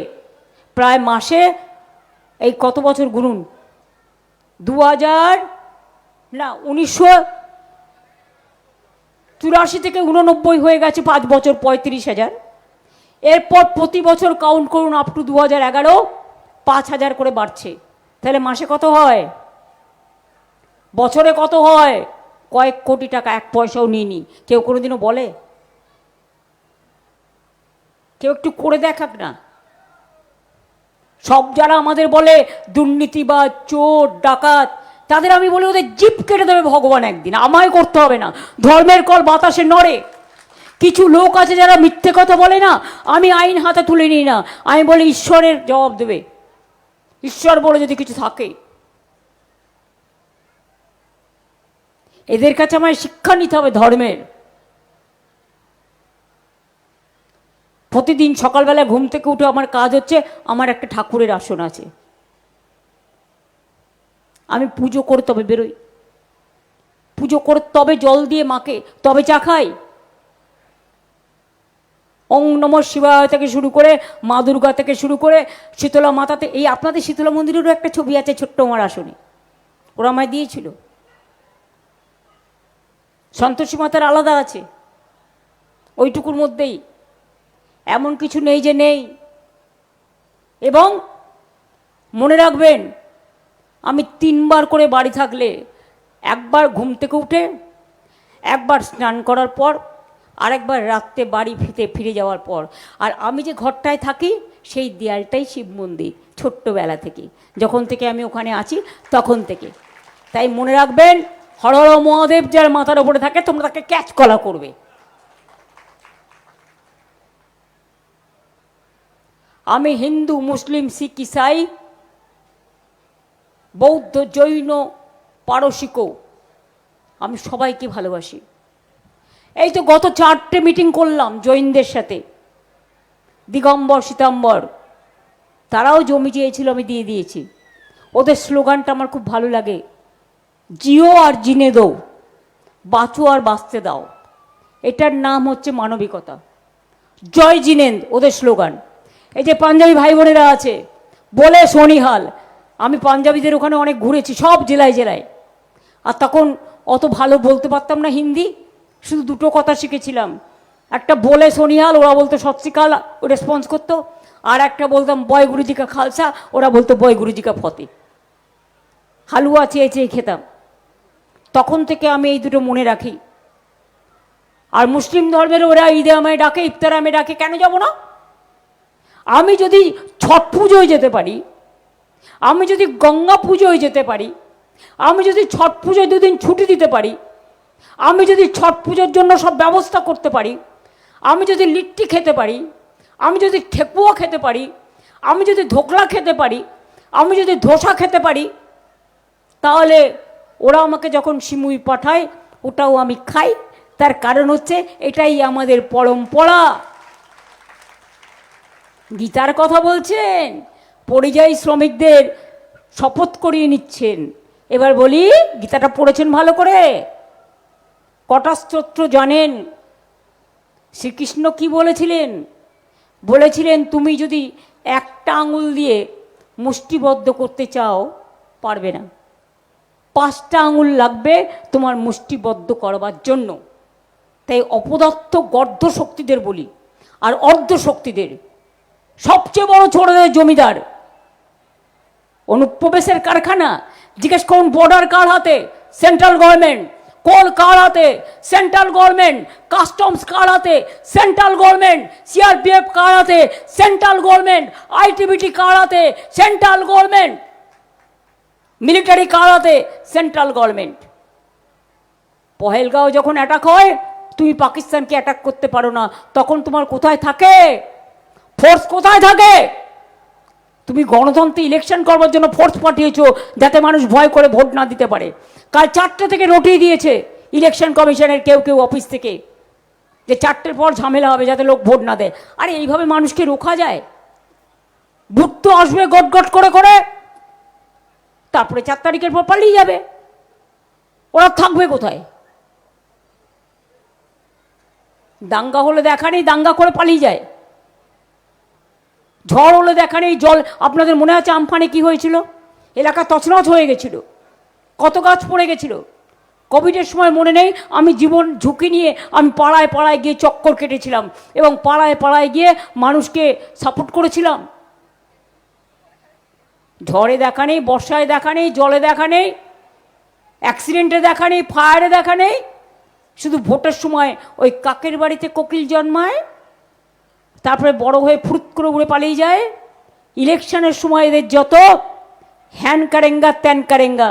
Speaker 1: প্রায় মাসে এই কত বছর গুনুন, 1984 থেকে 89 হয়ে গেছে, 5 বছর 35,000। এরপর প্রতি বছর কাউন্ট করুন আপ টু 2011 5,000 করে বাড়ছে। তাহলে মাসে কত হয়, বছরে কত হয়? কয়েক কোটি টাকা। 1 পয়সাও নিইনি। কেউ কোনোদিনও বলে? কেউ একটু করে দেখাক না। সব যারা আমাদের বলে দুর্নীতিবাজ, চোর, ডাকাত, তাদের আমি বলি ওদের জিভ কেটে দেবে ভগবান একদিন, আমায় করতে হবে না। ধর্মের কল বাতাসে নড়ে। কিছু লোক আছে যারা মিথ্যে কথা বলে না, আমি আইন হাতে তুলে নিই না, আমি বলি ঈশ্বরের জবাব দেবে, ঈশ্বর বলে যদি কিছু থাকে। এদের কাছে আমায় শিক্ষা নিতে হবে ধর্মের। প্রতিদিন সকালবেলা ঘুম থেকে উঠে আমার কাজ হচ্ছে, আমার একটা ঠাকুরের আসন আছে, আমি পুজো করে তবে বেরোই, পুজো করে তবে জল দিয়ে মাকে তবে চা খাই। ওং নমঃ শিবায় থেকে শুরু করে মা দুর্গা থেকে শুরু করে শীতলা মাতাতে, এই আপনাদের শীতলা মন্দিরেরও একটা ছবি আছে ছোট্ট আমার আসনে, ওরা আমায় দিয়েছিল। সন্তোষী মাতার আলাদা আছে, ওইটুকুর মধ্যেই, এমন কিছু নেই যে নেই। এবং মনে রাখবেন, আমি 3 বার করে বাড়ি থাকলে, একবার ঘুম থেকে উঠে, একবার স্নান করার পর, আরেকবার রাত্রে বাড়ি ফিরে যাওয়ার পর। আর আমি যে ঘরটায় থাকি সেই দেয়ালটাই শিব মন্দির, ছোট্টবেলা থেকে, যখন থেকে আমি ওখানে আছি তখন থেকে। তাই মনে রাখবেন, হর হর মহাদেব যার মাথার ওপরে থাকে তোমরা তাকে ক্যাচ কলা করবে। আমি হিন্দু, মুসলিম, শিখ, ইসাই, বৌদ্ধ, জৈন, পারসিকও, আমি সবাইকে ভালোবাসি। এই তো গত 4টে মিটিং করলাম জৈনদের সাথে, দিগম্বর, সীতাম্বর, তারাও জমি চেয়েছিল, আমি দিয়ে দিয়েছি। ওদের স্লোগানটা আমার খুব ভালো লাগে, জিও আর জিনে দো, বাঁচো আর বাঁচতে দাও। এটার নাম হচ্ছে মানবিকতা। জয় জিনেন্দ ওদের স্লোগান। এই যে পাঞ্জাবি ভাই বোনেরা আছে, বলে সোনিহাল, আমি পাঞ্জাবিদের ওখানে অনেক ঘুরেছি, সব জেলায় জেলায়। আর তখন অত ভালো বলতে পারতাম না হিন্দি, শুধু 2টো কথা শিখেছিলাম। একটা বলে সোনিহাল, ওরা বলতো সত শ্রীকাল, ও রেসপন্স করতো। আর একটা বলতাম বয় গুরুজি কা খালসা, ওরা বলতো বয় গুরুজি কা ফতে। হালুয়া চেয়ে চেয়ে খেতাম। তখন থেকে আমি এই 2টো মনে রাখি। আর মুসলিম ধর্মের ওরা ঈদে আমায় ডাকে, ইফতার আমি ডাকে, কেন যাব না? আমি যদি ছট পুজোয় যেতে পারি, আমি যদি গঙ্গা পুজোয় যেতে পারি, আমি যদি ছট পুজোয় 2 দিন ছুটি দিতে পারি, আমি যদি ছট পুজোর জন্য সব ব্যবস্থা করতে পারি, আমি যদি লিট্টি খেতে পারি, আমি যদি ঠেকুয়া খেতে পারি, আমি যদি ধোকলা খেতে পারি, আমি যদি ধোসা খেতে পারি, তাহলে ওরা আমাকে যখন সিমুই পাঠায় ওটাও আমি খাই। তার কারণ হচ্ছে এটাই আমাদের পরম্পরা। গীতার কথা বলছেন, পরিযায়ী শ্রমিকদের শপথ করিয়ে নিচ্ছেন। এবার বলি, গীতাটা পড়েছেন ভালো করে? কটা স্তোত্র জানেন? শ্রীকৃষ্ণ কি বলেছিলেন? বলেছিলেন তুমি যদি একটা আঙুল দিয়ে মুষ্টিবদ্ধ করতে চাও, পারবে না, 5টা আঙুল লাগবে তোমার মুষ্টিবদ্ধ করবার জন্য। তাই অপদার্থ গর্ধ শক্তিদের বলি, আর অর্ধ শক্তিদের সবচেয়ে বড় ছোটদের জমিদার, অনুপ্রবেশের কারখানা। জিজ্ঞেস করুন বর্ডার কার হাতে? Central government. কোল কার হাতে? Central government. কাস্টমস কার হাতে? Central government. সিআরপিএফ কার হাতে? Central government. আইটিবিটি কার হাতে? Central government. মিলিটারি কার হাতে? Central government. পহেলগাঁও যখন অ্যাটাক হয়, তুমি পাকিস্তানকে অ্যাটাক করতে পারো না, তখন তোমার কোথায় থাকে ফোর্স? কোথায় থাকে? তুমি গণতন্ত্রে ইলেকশন করবার জন্য ফোর্স পাঠিয়েছো, যাতে মানুষ ভয় করে ভোট না দিতে পারে। কাল 4টে থেকে নোটিশ দিয়েছে ইলেকশন কমিশনের কেউ কেউ অফিস থেকে, যে 4টের পর ঝামেলা হবে, যাতে লোক ভোট না দেয়। আরে এইভাবে মানুষকে রোখা যায়? ভোট তো আসবে গট গট করে করে, তারপরে 4 তারিখের পর পালিয়ে যাবে। ওরা থাকবে কোথায়? দাঙ্গা হলে দেখা নেই, দাঙ্গা করে পালিয়ে যায়। ঝড় হলে দেখা নেই, জল। আপনাদের মনে আছে আমফানে কি হয়েছিল? এলাকা তছনছ হয়ে গেছিল, কত গাছ পড়ে গেছিল। কোভিডের সময় মনে নেই, আমি জীবন ঝুঁকি নিয়ে আমি পাড়ায় পাড়ায় গিয়ে চক্কর কেটেছিলাম, এবং পাড়ায় পাড়ায় গিয়ে মানুষকে সাপোর্ট করেছিলাম। ঝড়ে দেখা নেই, বর্ষায় দেখা নেই, জলে দেখা নেই, অ্যাক্সিডেন্টে দেখা নেই, ফায়ারে দেখা নেই। শুধু ভোটের সময় ওই কাকের বাড়িতে কোকিল জন্মায়, তারপরে বড় হয়ে ফুরুত করে উড়ে পালিয়ে যায়। ইলেকশনের সময় এদের যত হ্যান কারেঙ্গা ত্যান কারেঙ্গা,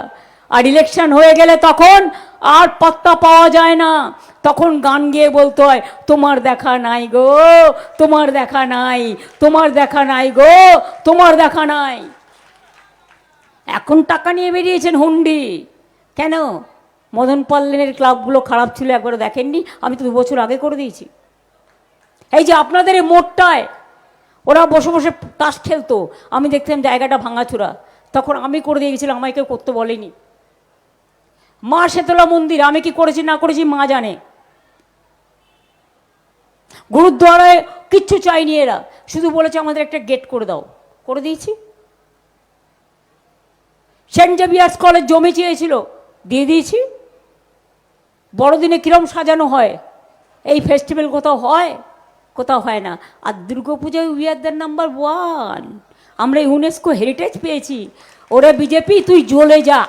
Speaker 1: আর ইলেকশন হয়ে গেলে তখন আর পাত্তা পাওয়া যায় না। তখন গান গেয়ে বলতে হয়, তোমার দেখা নাই গো, তোমার দেখা নাই, তোমার দেখা নাই গো, তোমার দেখা নাই। এখন টাকা নিয়ে বেরিয়েছেন হুন্ডি। কেন? মদন পাল্লের ক্লাবগুলো খারাপ ছিল, একবারও দেখেননি? আমি তো 2 বছর আগে করে দিয়েছি। এই যে আপনাদের এই মোড়টায় ওরা বসে বসে তাস খেলতো, আমি দেখতাম জায়গাটা ভাঙাচোরা, তখন আমি করে দিয়ে গেছিলাম, আমাকে কেউ করতে বলেনি। মা শেতলা মন্দির আমি কি করেছি না করেছি মা জানে। গুরুদ্বারায় কিচ্ছু চাইনি, এরা শুধু বলেছে আমাদের একটা গেট করে দাও, করে দিয়েছি। সেন্ট জেভিয়ার্স কলেজ জমি চেয়েছিল, দিয়ে দিয়েছি। বড়দিনে কিরম সাজানো হয়, এই ফেস্টিভ্যাল কোথাও হয়? কোথাও হয় না। আর দুর্গাপূজায় উই আর দ্য নাম্বার 1, আমরা ইউনেস্কো হেরিটেজ পেয়েছি। ওরে বিজেপি তুই জ্বলে যা।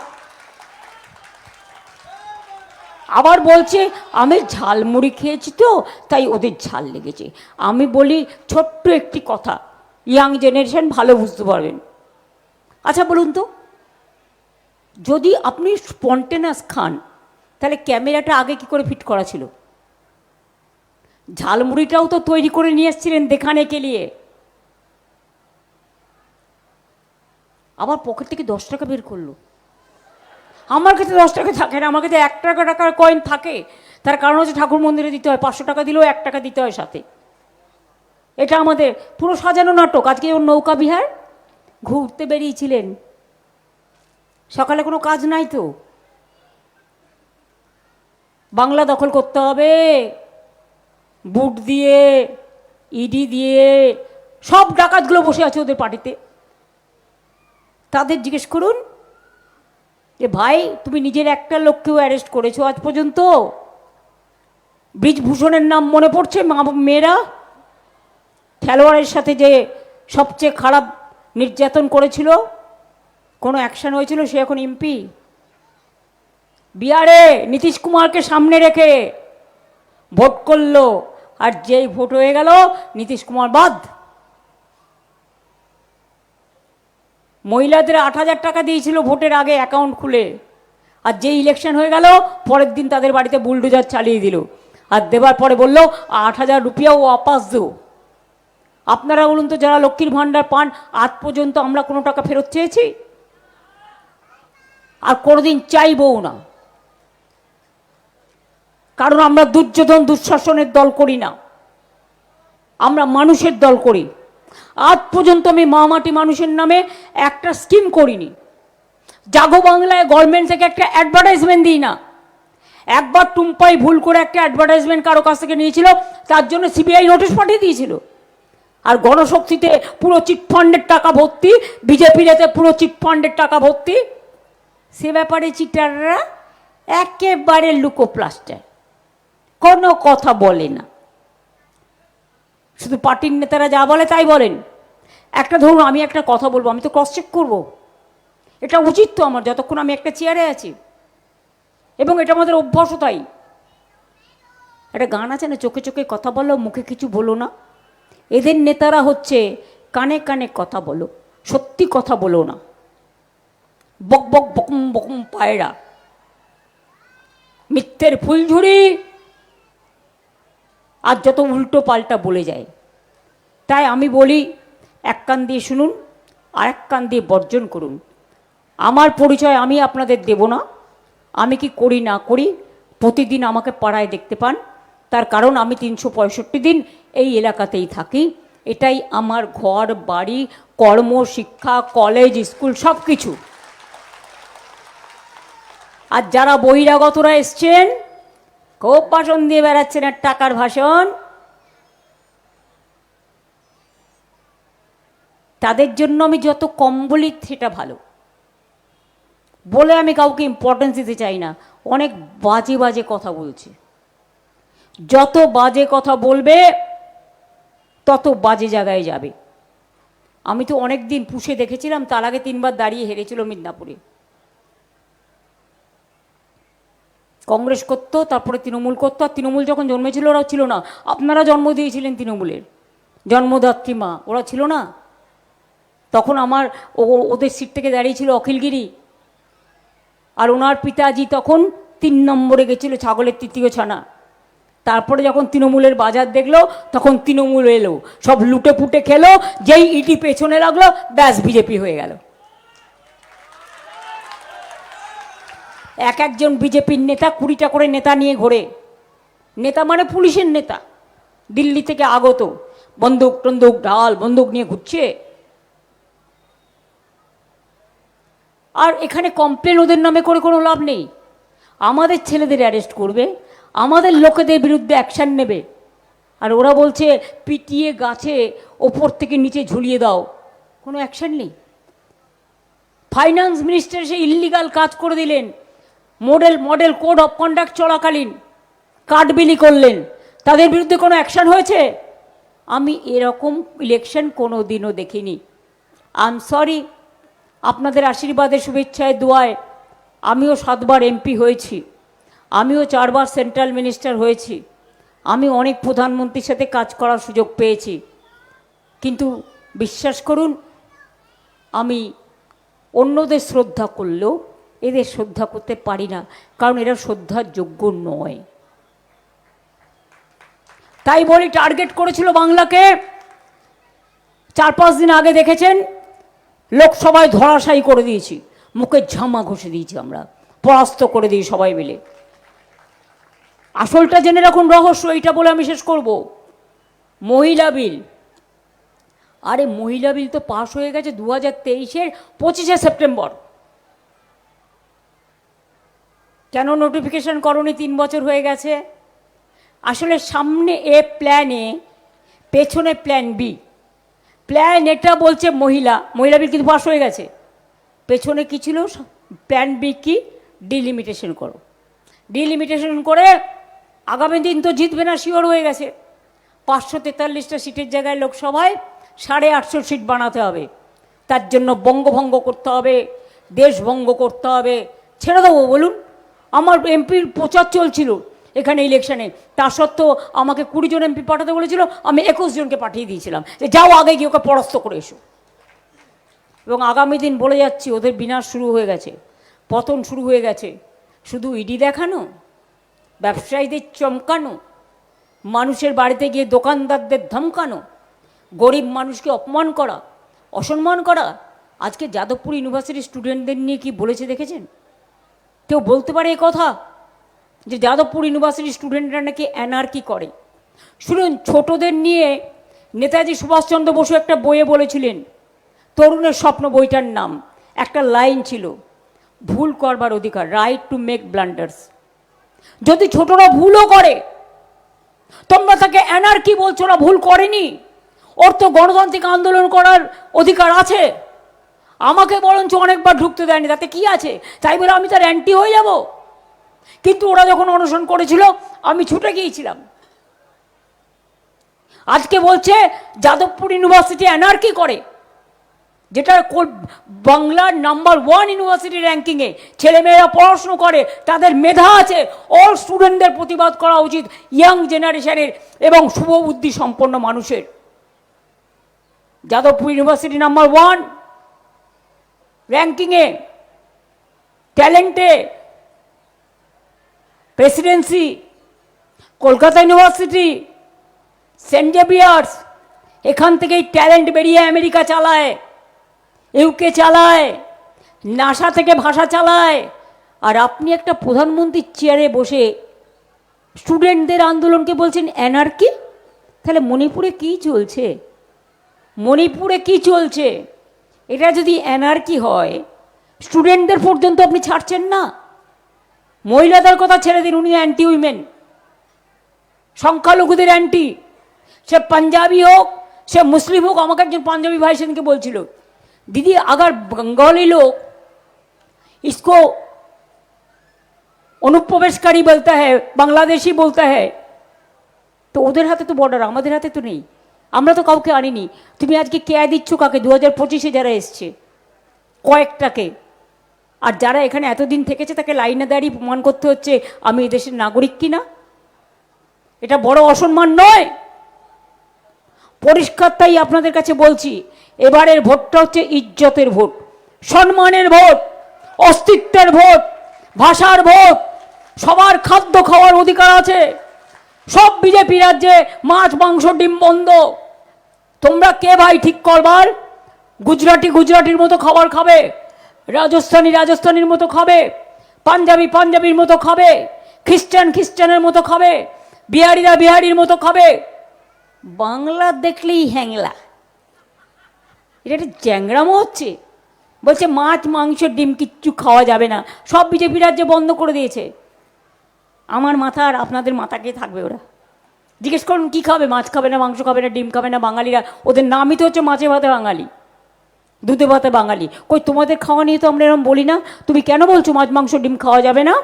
Speaker 1: আবার বলছে আমি ঝালমুড়ি খেয়েছি তো তাই ওদের ঝাল লেগেছে। আমি বলি ছোট্ট একটি কথা, ইয়াং জেনারেশন ভালো বুঝতে পারবেন। আচ্ছা বলুন তো, যদি আপনি স্পন্টেনাস খান, তাহলে ক্যামেরাটা আগে কি করে ফিট করা ছিল? ঝালমুড়িটাও তো তৈরি করে নিয়ে এসেছিলেন দেখানে কে লিয়ে। আবার পকেট থেকে 10 টাকা বের করলো। আমার কাছে 10 টাকা থাকে না, আমার কাছে 1 টাকার কয়েন থাকে। তার কারণ হচ্ছে ঠাকুর মন্দিরে দিতে হয়, 500 টাকা দিলেও 1 টাকা দিতে হয় সাথে। এটা আমাদের পুরো সাজানো নাটক। আজকে ওর নৌকা বিহার ঘুরতে বেরিয়েছিলেন, সকালে কোনো কাজ নাই তো, বাংলা দখল করতে হবে, বুট দিয়ে, ইডি দিয়ে, সব ডাকাতগুলো বসে আছে ওদের পার্টিতে। তাদের জিজ্ঞেস করুন যে ভাই তুমি নিজের একটা লোককেও অ্যারেস্ট করেছো আজ পর্যন্ত? ব্রিজভূষণের নাম মনে পড়ছে? মেয়েরা খেলোয়াড়ের সাথে যে সবচেয়ে খারাপ নির্যাতন করেছিল, কোনো অ্যাকশন হয়েছিল? সে এখন এমপি। বিহারে নীতিশ কুমারকে সামনে রেখে ভোট করলো, আর যেই ভোট হয়ে গেল নীতিশ কুমার বাদ। মহিলাদের 8,000 টাকা দিয়েছিল ভোটের আগে অ্যাকাউন্ট খুলে, আর যে ইলেকশন হয়ে গেল পরের দিন তাদের বাড়িতে বুলডোজার চালিয়ে দিল, আর দেবার পরে বললো 8,000 রুপিয়াও ওয়াপাস দো। আপনারা বলুন তো, যারা লক্ষ্মীর ভাণ্ডার পান, আজ পর্যন্ত আমরা কোনো টাকা ফেরত চেয়েছি? আর কোনোদিন চাইবও না, কারণ আমরা দুর্যোধন দুঃশাসনের দল করি না, আমরা মানুষের দল করি। আজ পর্যন্ত আমি মা মাটি মানুষের নামে একটা স্কিম করিনি। জাগো বাংলায় গভর্নমেন্ট থেকে একটা অ্যাডভার্টাইজমেন্ট দিই না। একবার টুম্পাই ভুল করে একটা অ্যাডভার্টাইজমেন্ট কারো কাছ থেকে নিয়েছিল, তার জন্য সিবিআই নোটিশ পাঠিয়ে দিয়েছিল। আর গণশক্তিতে পুরো চিটফান্ডের টাকা ভর্তি, বিজেপির এতে পুরো চিটফান্ডের টাকা ভর্তি। সে ব্যাপারে চিটাররা একেবারে লুকোপ্লাস্টার, কোনো কথা বলে না, শুধু পার্টির নেতারা যা বলে তাই বলেন। একটা ধরুন আমি একটা কথা বলবো, আমি তো ক্রস চেক করবো, এটা উচিত তো আমার, যতক্ষণ আমি একটা চেয়ারে আছি, এবং এটা আমাদের অভ্যাসও তাই। একটা গান আছে না, চোখে চোখে কথা বলো মুখে কিছু বলো না। এদের নেতারা হচ্ছে কানে কানে কথা বলো, সত্যি কথা বলো না, বক বক বকম বকম পায়রা, মিথ্যের ফুলঝুরি, আর যত উল্টো পাল্টা বলে যায়। তাই আমি বলি, এক কান দিয়ে শুনুন আর এক কান দিয়ে বর্জন করুন। আমার পরিচয় আমি আপনাদের দেব না, আমি কি করি না করি প্রতিদিন আমাকে পাড়ায় দেখতে পান, তার কারণ আমি 365 দিন এই এলাকাতেই থাকি। এটাই আমার ঘর, বাড়ি, কর্ম, শিক্ষা, কলেজ, স্কুল সব কিছু। আর যারা বহিরাগতরা এসছেন, খুব ভাষণ দিয়ে বেড়াচ্ছেন, আর টাকার ভাষণ, তাদের জন্য আমি যত কম বলি সেটা ভালো। বলে আমি কাউকে ইম্পর্টেন্স দিতে চাই না, অনেক বাজে বাজে কথা বলছে। যত বাজে কথা বলবে তত বাজে জায়গায় যাবে। আমি তো অনেক দিন পুষে দেখেছিলাম, তার আগে 3 বার দাঁড়িয়ে হেরেছিল মিদনাপুরে। কংগ্রেস করতো, তারপরে তৃণমূল করতো, আর তৃণমূল যখন জন্মেছিল ওরাও ছিল না। আপনারা জন্ম দিয়েছিলেন তৃণমূলের, জন্মদাত্রী মা, ওরা ছিল না তখন। আমার ওদের সিট থেকে দাঁড়িয়েছিল অখিলগিরি, আর ওনার পিতাজি তখন 3 নম্বরে গেছিল ছাগলের 3য় ছানা। তারপরে যখন তৃণমূলের বাজার দেখলো, তখন তৃণমূল এলো, সব লুটে পুটে খেলো, যেই ইটি পেছনে লাগলো ব্যাস বিজেপি হয়ে গেল। এক একজন বিজেপির নেতা 20টা করে নেতা নিয়ে ঘোরে। নেতা মানে পুলিশের নেতা, দিল্লি থেকে আগত, বন্দুক টন্দুক ঢাল বন্দুক নিয়ে ঘুরছে। আর এখানে কমপ্লেন ওদের নামে করে কোনো লাভ নেই। আমাদের ছেলেদের অ্যারেস্ট করবে, আমাদের লোকেদের বিরুদ্ধে অ্যাকশান নেবে, আর ওরা বলছে পিটিয়ে গাছে ওপর থেকে নিচে ঝুলিয়ে দাও, কোনো অ্যাকশান নেই। ফাইন্যান্স মিনিস্টার সে ইল্লিগাল কাজ করে দিলেন, মডেল কোড অফ কন্ডাক্ট চলাকালীন কাটবিলি করলেন, তাদের বিরুদ্ধে কোনো অ্যাকশান হয়েছে? আমি এরকম ইলেকশন কোনো দিনও দেখিনি। আই এম সরি, আপনাদের আশীর্বাদে শুভেচ্ছায় দোয়ায় আমিও 7 বার এমপি হয়েছি, আমিও 4 বার সেন্ট্রাল মিনিস্টার হয়েছি, আমি অনেক প্রধানমন্ত্রীর সাথে কাজ করার সুযোগ পেয়েছি, কিন্তু বিশ্বাস করুন আমি অন্যদের শ্রদ্ধা করলেও এদের শ্রদ্ধা করতে পারি না, কারণ এরা শ্রদ্ধার যোগ্য নয়। তাই বলি, টার্গেট করেছিল বাংলাকে। 4-5 দিন আগে দেখেছেন লোকসভায় ধরাশায়ী করে দিয়েছি, মুখে ঝামা ঘষে দিয়েছি, আমরা পরাস্ত করে দিই সবাই মিলে। আসলটা জেনে রাখুন, রহস্য এইটা বলে আমি শেষ করব। মহিলা বিল, আরে মহিলা বিল তো পাশ হয়ে গেছে 2023-এর 25শে সেপ্টেম্বর। কেন নোটিফিকেশন করনি? 3 বছর হয়ে গেছে। আসলে সামনে এ প্ল্যান এ, পেছনে প্ল্যান বি। প্ল্যান এটা বলছে মহিলা বিল কিন্তু পাস হয়ে গেছে, পেছনে কি ছিল? প্ল্যান বি কি? ডিলিমিটেশন করো। ডিলিমিটেশন করে আগামী দিন তো জিতবে না, শিওর হয়ে গেছে। 543টা সিটের জায়গায় লোকসভায় 850 সিট বানাতে হবে। তার জন্য বঙ্গভঙ্গ করতে হবে, দেশভঙ্গ করতে হবে। ছেড়ে দেবো বলুন? আমার এমপির প্রচার চলছিল এখানে ইলেকশনে, তা সত্ত্বেও আমাকে 20 জন এমপি পাঠাতে বলেছিল, আমি 21 জনকে পাঠিয়ে দিয়েছিলাম যে যাও আগে গিয়ে ওকে পরাস্ত করে এসো। এবং আগামী দিন বলে যাচ্ছি, ওদের বিনাশ শুরু হয়ে গেছে, পতন শুরু হয়ে গেছে। শুধু ইডি দেখানো, ব্যবসায়ীদের চমকানো, মানুষের বাড়িতে গিয়ে দোকানদারদের ধমকানো, গরিব মানুষকে অপমান করা, অসম্মান করা। আজকে যাদবপুর ইউনিভার্সিটির স্টুডেন্টদের নিয়ে কি বলেছে দেখেছেন? কেউ বলতে পারে এ কথা যে যাদবপুর ইউনিভার্সিটির স্টুডেন্টরা নাকি অ্যানার্কি করে? শুনুন, ছোটদের নিয়ে নেতাজি সুভাষচন্দ্র বসু একটা বইয়ে বলেছিলেন, তরুণের স্বপ্ন বইটার নাম, একটা লাইন ছিল, ভুল করবার অধিকার, রাইট টু মেক ব্লান্ডার্স। যদি ছোটরা ভুলও করে, তোমরা তাকে অ্যানার্কি বলছো না, ভুল করেনি, ওর তো গণতান্ত্রিক আন্দোলন করার অধিকার আছে। আমাকে বরঞ্চ অনেকবার ঢুকতে দেয়নি, তাতে কি আছে? তাই বলে আমি তার অ্যান্টি হয়ে যাব? কিন্তু ওরা যখন অনশন করেছিল আমি ছুটে গিয়েছিলাম। আজকে বলছে যাদবপুর ইউনিভার্সিটি অ্যানার্কি করে, যেটা বাংলার নাম্বার 1 ইউনিভার্সিটি র্যাঙ্কিংয়ে। ছেলেমেয়েরা পড়াশুনো করে, তাদের মেধা আছে। অল স্টুডেন্টদের প্রতিবাদ করা উচিত, ইয়াং জেনারেশনের এবং শুভবুদ্ধি সম্পন্ন মানুষের। যাদবপুর ইউনিভার্সিটি নাম্বার 1 র্যাঙ্কিংয়ে, ট্যালেন্টে, presidency, Kolkata university, saint Xavier's, এখান থেকেই ট্যালেন্ট বেরিয়ে আমেরিকা চালায়, ইউকে চালায়, নাসা থেকে ভাষা চালায়। আর আপনি একটা প্রধানমন্ত্রীর চেয়ারে বসে স্টুডেন্টদের আন্দোলনকে বলছেন অ্যানার্কি। তাহলে মণিপুরে কি চলছে? মণিপুরে কি চলছে? এটা যদি অ্যানার্কি হয়, স্টুডেন্টদের পর্যন্ত আপনি ছাড়ছেন না। মহিলাদের কথা ছেড়ে দিন, উনি অ্যান্টি উইমেন, সংখ্যালঘুদের অ্যান্টি। সে পাঞ্জাবি হোক, সে মুসলিম হোক। আমাকে একজন পাঞ্জাবি ভাই সেদিনকে বলছিল, दीदी अगर बंगाली लोग इसको অনুপ্রবেশকারী বলता है, বাংলাদেশি বলता है, তো ওদের হাতে তো বর্ডার, আমাদের হাতে তো নেই। আমরা তো কাউকে আনিনি। তুমি আজকে কে দিচ্ছ কাকে? 2025-এ যারা এসছে কয়েকটাকে, আর যারা এখানে এতদিন থেকেছে তাকে লাইনে দাঁড়িয়ে প্রমাণ করতে হচ্ছে আমি এই দেশের নাগরিক কিনা। এটা বড় অসম্মান নয়? পরিষ্কার তাই আপনাদের কাছে বলছি, এবারের ভোটটা হচ্ছে ইজ্জতের ভোট, সম্মানের ভোট, অস্তিত্বের ভোট, ভাষার ভোট। সবার খাদ্য খাওয়ার অধিকার আছে। সব বিজেপি রাজ্যে মাছ মাংস ডিম বন্ধ। তোমরা কে ভাই ঠিক করবার? গুজরাটি গুজরাটির মতো খাবার খাবে, রাজস্থানী রাজস্থানীর মতো খাবে, পাঞ্জাবি পাঞ্জাবির মতো খাবে, খ্রিস্টান খ্রিস্টানের মতো খাবে, বিহারিরা বিহারির মতো খাবে। বাংলা দেখলেই হ্যাংলা। এটা একটা চ্যাংরামো হচ্ছে। বলছে মাছ মাংস ডিম কিচ্ছু খাওয়া যাবে না, সব বিজেপি রাজ্যে বন্ধ করে দিয়েছে। আমার মাথা আর আপনাদের মাথাকে থাকবে। ওরা জিজ্ঞেস করুন কী খাবে? মাছ খাবে না, মাংস খাবে না, ডিম খাবে না। বাঙালিরা, ওদের নামই তো হচ্ছে মাছে ভাতে বাঙালি, দুধে ভাতে বাঙালি। কই তোমাদের খাওয়া নিয়ে তো আমরা এরকম বলি না। তুমি কেন বলছো মাছ মাংস ডিম খাওয়া যাবে না?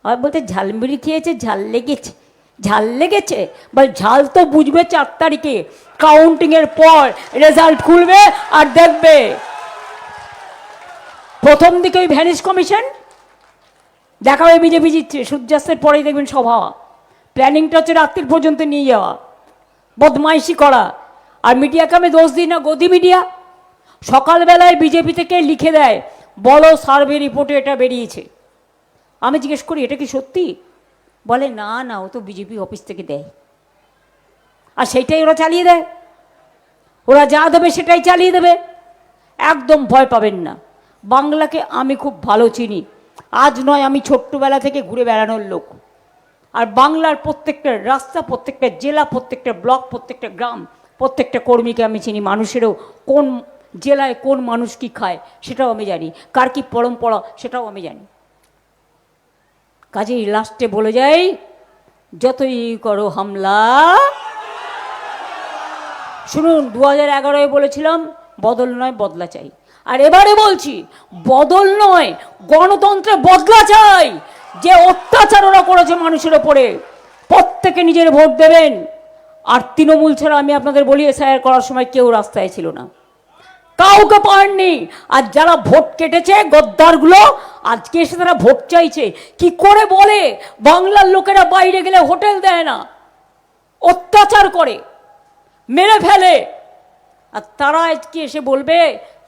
Speaker 1: আর বলতে ঝালমুড়ি খেয়েছে, ঝাল লেগেছে। ঝাল লেগেছে বল, ঝাল তো বুঝবে 4 তারিখে, কাউন্টিংয়ের পর রেজাল্ট খুলবে আর দেখবে। প্রথম দিকে ওই ভ্যানিশ কমিশন দেখাবে বিজেপি জিতছে, সূর্যাস্তের পরেই দেখবেন সব হওয়া। প্ল্যানিংটা হচ্ছে রাত্রির পর্যন্ত নিয়ে যাওয়া, বদমাইশি করা। আর মিডিয়াকে আমি দোষ দিই না, গদি মিডিয়া। সকালবেলায় বিজেপি থেকে লিখে দেয়, বলো সার্ভে রিপোর্টে এটা বেরিয়েছে। আমি জিজ্ঞেস করি এটা কি সত্যি? বলে না না, ও তো বিজেপি অফিস থেকে দেয়। আর সেইটাই ওরা চালিয়ে দেয়। ওরা যা দেবে সেটাই চালিয়ে দেবে। একদম ভয় পাবেন না। বাংলাকে আমি খুব ভালো চিনি। আজ নয়, আমি ছোট্টবেলা থেকে ঘুরে বেড়ানোর লোক। আর বাংলার প্রত্যেকটা রাস্তা, প্রত্যেকটা জেলা, প্রত্যেকটা ব্লক, প্রত্যেকটা গ্রাম, প্রত্যেকটা কর্মীকে আমি চিনি। মানুষেরও কোন জেলায় কোন মানুষ কি খায় সেটাও আমি জানি, কার কি পরম্পরা সেটাও আমি জানি। কাজেই লাস্টে বলে যাই, যতই করো হামলা। শুনুন, 2011-এ বলেছিলাম বদল নয় বদলা চাই। আর এবারে বলছি বদল নয়, গণতন্ত্রে বদলা চাই। যে অত্যাচার ওরা করেছে মানুষের ওপরে, প্রত্যেকে নিজের ভোট দেবেন। আর তৃণমূল ছাড়া আমি আপনাদের বলি, এসআইআর করার সময় কেউ রাস্তায় ছিল না, কাউকে পাননি। আর যারা ভোট কেটেছে গদ্দারগুলো, আজকে এসে তারা ভোট চাইছে। কি করে বলে বাংলার লোকেরা বাইরে গেলে হোটেল দেয় না, অত্যাচার করে, মেরে ফেলে। আর তারা আজকে এসে বলবে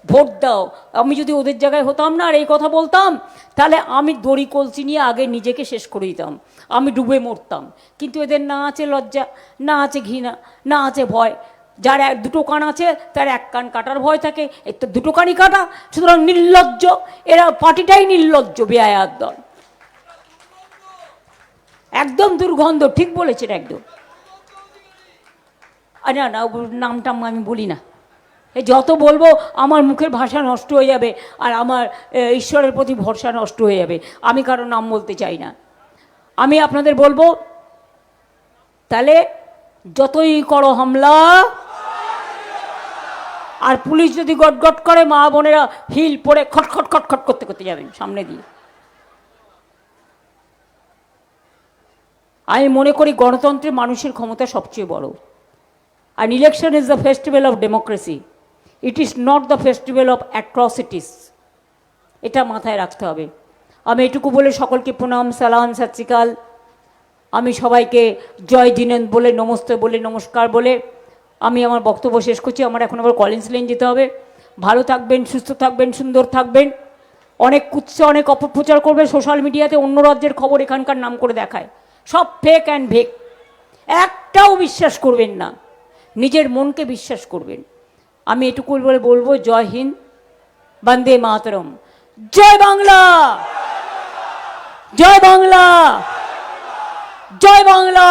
Speaker 1: ভোট দাও। আমি যদি ওদের জায়গায় হতাম না আর এই কথা বলতাম, তাহলে আমি দড়ি কলসি নিয়ে আগে নিজেকে শেষ করে দিতাম, আমি ডুবে মরতাম। কিন্তু এদের না আছে লজ্জা, না আছে ঘৃণা, না আছে ভয়। যার 2টো কান আছে তার 1 কান কাটার ভয় থাকে, এর তো 2টো কানই কাটা। সুতরাং নির্লজ্জ এরা, পার্টিটাই নির্লজ্জ, বেয়ার দল। একদম দুর্গন্ধ, ঠিক বলেছেন একদম। না না, নামটা আমি বলি না, এই যত বলবো আমার মুখের ভাষা নষ্ট হয়ে যাবে, আর আমার ঈশ্বরের প্রতি ভরসা নষ্ট হয়ে যাবে। আমি কারো নাম বলতে চাই না। আমি আপনাদের বলবো, তাহলে যতই করো হামলা, আর পুলিশ যদি গটগট করে, মা বোনেরা হিল পরে খটখট খটখট করতে করতে যাবেন সামনে দিয়ে। আমি মনে করি গণতন্ত্রে মানুষের ক্ষমতা সবচেয়ে বড়। আর election is the festival of democracy, it is not the festival of atrocities. এটা মাথায় রাখতে হবে। আমি এটুকু বলে সকলকে প্রণাম, সালাম, সত শ্রী আকাল। আমি সবাইকে জয় জিনেন্দ বলে, নমস্তে বলে, নমস্কার বলে আমি আমার বক্তব্য শেষ করছি। আমার এখন আবার কলিন্স লেন যেতে হবে। ভালো থাকবেন, সুস্থ থাকবেন, সুন্দর থাকবেন। অনেক কুৎসা, অনেক অপপ্রচার করবে সোশ্যাল মিডিয়াতে, অন্য রাজ্যের খবর এখানকার নাম করে দেখায়, সব ফেক অ্যান্ড ভেক। একটাও বিশ্বাস করবেন না, নিজের মনকে বিশ্বাস করবেন। আমি এটুকু বলে বলবো, জয় হিন্দ, বন্দে মাতরম, জয় বাংলা, জয় বাংলা, জয় বাংলা,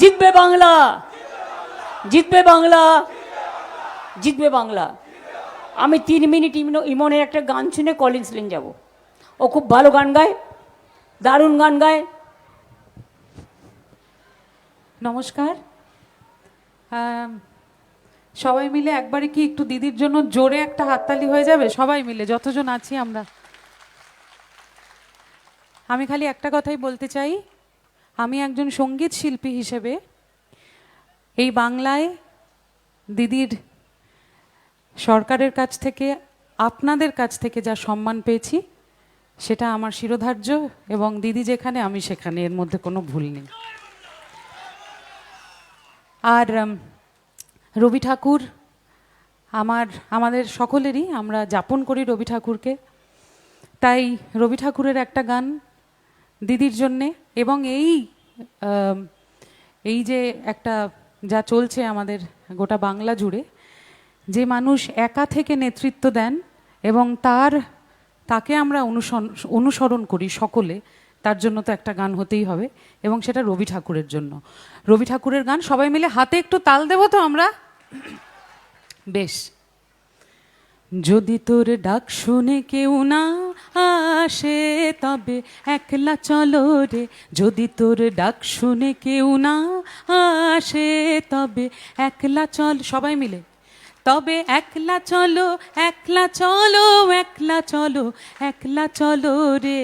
Speaker 1: জিতবে বাংলা, জিতবে বাংলা, জিতবে বাংলা। আমি 3 মিনিট ইমনের একটা গান শুনে কলিন্স লেন যাব। ও খুব ভালো গান গায়, দারুণ গান গায়।
Speaker 2: নমস্কার। সবাই মিলে একবারে কি একটু দিদির জন্য জোরে একটা হাততালি হয়ে যাবে? সবাই মিলে যতজন আছি আমরা। আমি খালি একটা কথাই বলতে চাই, আমি একজন সঙ্গীত শিল্পী হিসেবে এই বাংলায় দিদির সরকারের কাছ থেকে, আপনাদের কাছ থেকে যা সম্মান পেয়েছি সেটা আমার শিরোধার্য, এবং দিদি যেখানে আমি সেখানে, এর মধ্যে কোনো ভুল নেই। আর রবি ঠাকুর আমাদের সকলেরই, আমরা যাপন করি রবি ঠাকুরকে। তাই রবি ঠাকুরের একটা গান দিদির জন্যে, এবং এই যে একটা যা চলছে আমাদের গোটা বাংলা জুড়ে, যে মানুষ একা থেকে নেতৃত্ব দেন এবং তাকে আমরা অনুসরণ করি সকলে, তার জন্য তো একটা গান হতেই হবে, এবং সেটা রবি ঠাকুরের জন্য। রবি ঠাকুরের গান সবাই মিলে হাতে একটু তাল দেব তো আমরা? বেশ। যদি তোর ডাক শুনে কেউ না আসে তবে একলা চলো রে, যদি তোর ডাক শুনে কেউ না আসে তবে একলা চল, সবাই মিলে, তবে একলা চলো, একলা চলো, একলা চলো, একলা চলো রে,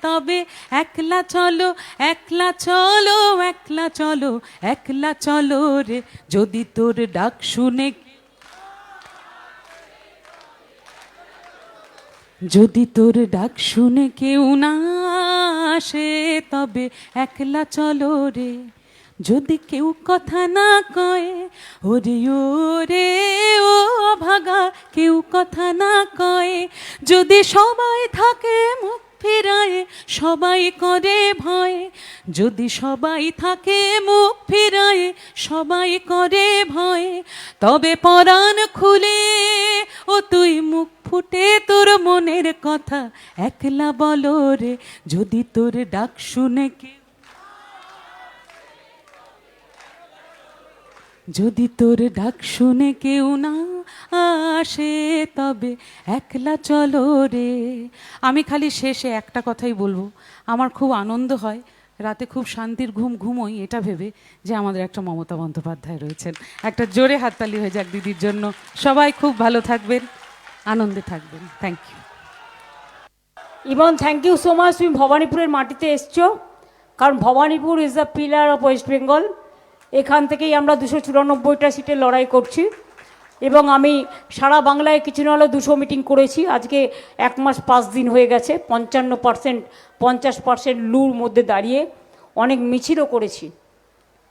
Speaker 2: তবে একলা চলো, একলা চলো, একলা চলো, একলা চলো রে, যদি তোর ডাক শুনে, যদি তোর ডাক শুনে কেউ না আসে তবে একলা চলো রে, যদি কেউ কথা না কয়, ওরে ওরে ও ভাগা, কেউ কথা না কয়, যদি সবাই থাকে মুখ ফিরায়, সবাই করে ভয়, যদি সবাই থাকে মুখ ফিরায়, সবাই করে ভয়, তবে পরাণ খুলে ও তুই মুখ ফুটে তোর মনের কথা একলা বলো রে, যদি তোর ডাক শুনে কেউ, যদি তোর ডাক শুনে কেউ না আসে তবে একলা চলো রে। আমি খালি শেষে একটা কথাই বলবো, আমার খুব আনন্দ হয়, রাতে খুব শান্তির ঘুমোই এটা ভেবে যে আমাদের একটা মমতা বন্দ্যোপাধ্যায় রয়েছেন। একটা জোরে হাততালি হয়ে যাক দিদির জন্য। সবাই খুব ভালো থাকবেন, আনন্দে থাকবেন। Thank you
Speaker 1: Emon, thank you so much. তুমি ভবানীপুরের মাটিতে এসছো, কারণ Bhowanipore is the pillar of West Bengal. এখান থেকেই আমরা 294টা সিটে লড়াই করছি, এবং আমি সারা বাংলায় কিছু না হলেও 200 মিটিং করেছি। আজকে 1 মাস 5 দিন হয়ে গেছে। 55%, 50% লুর মধ্যে দাঁড়িয়ে অনেক মিছিলও করেছি,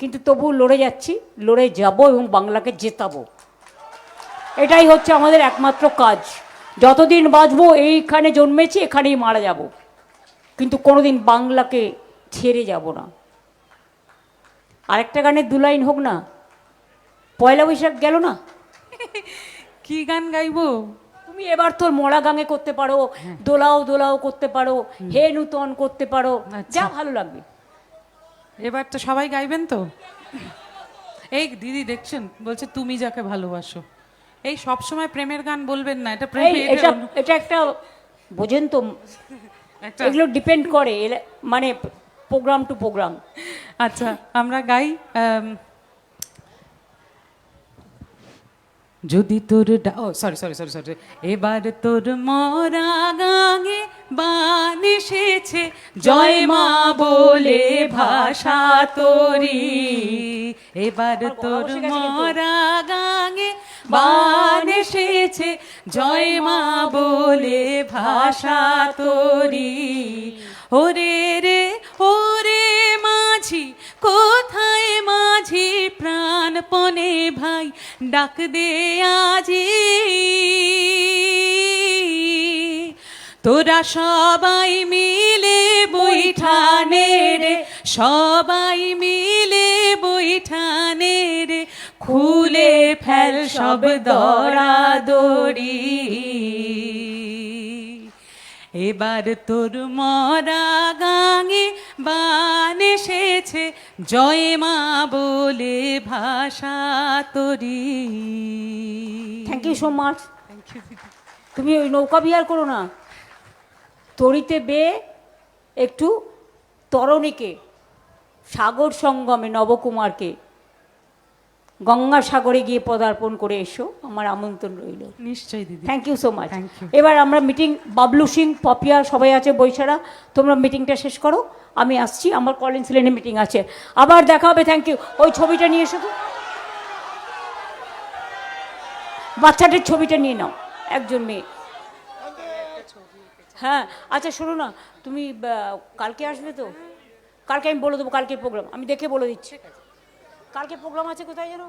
Speaker 1: কিন্তু তবু লড়ে যাচ্ছি, লড়ে যাব এবং বাংলাকে জেতাবো। এটাই হচ্ছে আমাদের একমাত্র কাজ। যতদিন বাঁচবো এইখানে জন্মেছি, এখানেই মারা যাব, কিন্তু কোনোদিন বাংলাকে ছেড়ে যাব না। আরেকটা গানের 2 লাইন হোক না, পয়লা বৈশাখ গেল না,
Speaker 2: কি গান গাইবো?
Speaker 1: তুমি এবার তোর মরা গাঙে করতে পারো, দোলাও দোলাও করতে পারো, হে নূতন করতে পারো, যা ভালো লাগবে।
Speaker 2: এবার তো সবাই গাইবেন তো? এই দিদি দেখছেন, বলছে তুমি যাকে ভালোবাসো, এই সব সময় প্রেমের গান বলবেন না, এটা
Speaker 1: এই
Speaker 2: প্রেমের
Speaker 1: এটা এটা একটা বোঝেন তো,
Speaker 2: একটা।
Speaker 1: এগুলো ডিপেন্ড করে মানে প্রোগ্রাম টু প্রোগ্রাম।
Speaker 2: আচ্ছা আমরা গাই। যদি তোর ও সরি সরি সরি সরি, এবার তোর মরা গাঙে বান এসেছে, জয় মা বলে ভাষা তোরি। এবার তোর মরা গাঙে বান এসেছে, জয় মা বলে ভাষা তোরি। ওরে রে ওরে মাঝি, কোথায় মাঝি প্রাণপণে ভাই, ডাক দে আজি। তোরা সবাই মিলে বৈঠানে রে, সবাই মিলে বৈঠানে রে, খুলে ফেল সব দরাদরি। এবার তোর মরা গাঙে বান এসেছে, জয় মা বলে ভাষা তোরি।
Speaker 1: Thank you so much. তুমি ওই নৌকা বিহার করো না, তরিতে বেয়ে একটু তরণীকে, সাগর সঙ্গমে নবকুমারকে গঙ্গা সাগরে গিয়ে পদার্পণ করে এসো, আমার আমন্ত্রণ রইল।
Speaker 2: নিশ্চয়ই দিদি।
Speaker 1: Thank you so much.
Speaker 2: Thank you.
Speaker 1: এবার আমরা মিটিং, বাবলু সিং, পপিয়া সবাই আছে, বৈশারা, তোমরা মিটিংটা শেষ করো, আমি আসছি, আমার কলিন্স লেনে মিটিং আছে, আবার দেখা হবে। Thank you. ওই ছবিটা নিয়ে এসো তো, বাচ্চাটির ছবিটা নিয়ে নাও, একজন মেয়ে। হ্যাঁ আচ্ছা শোনো না, তুমি কালকে আসবে তো? কালকে আমি বলে দেবো কালকের প্রোগ্রাম, আমি দেখে বলে দিচ্ছি। কালকে প্রোগ্রাম আছে কোথায় যেন?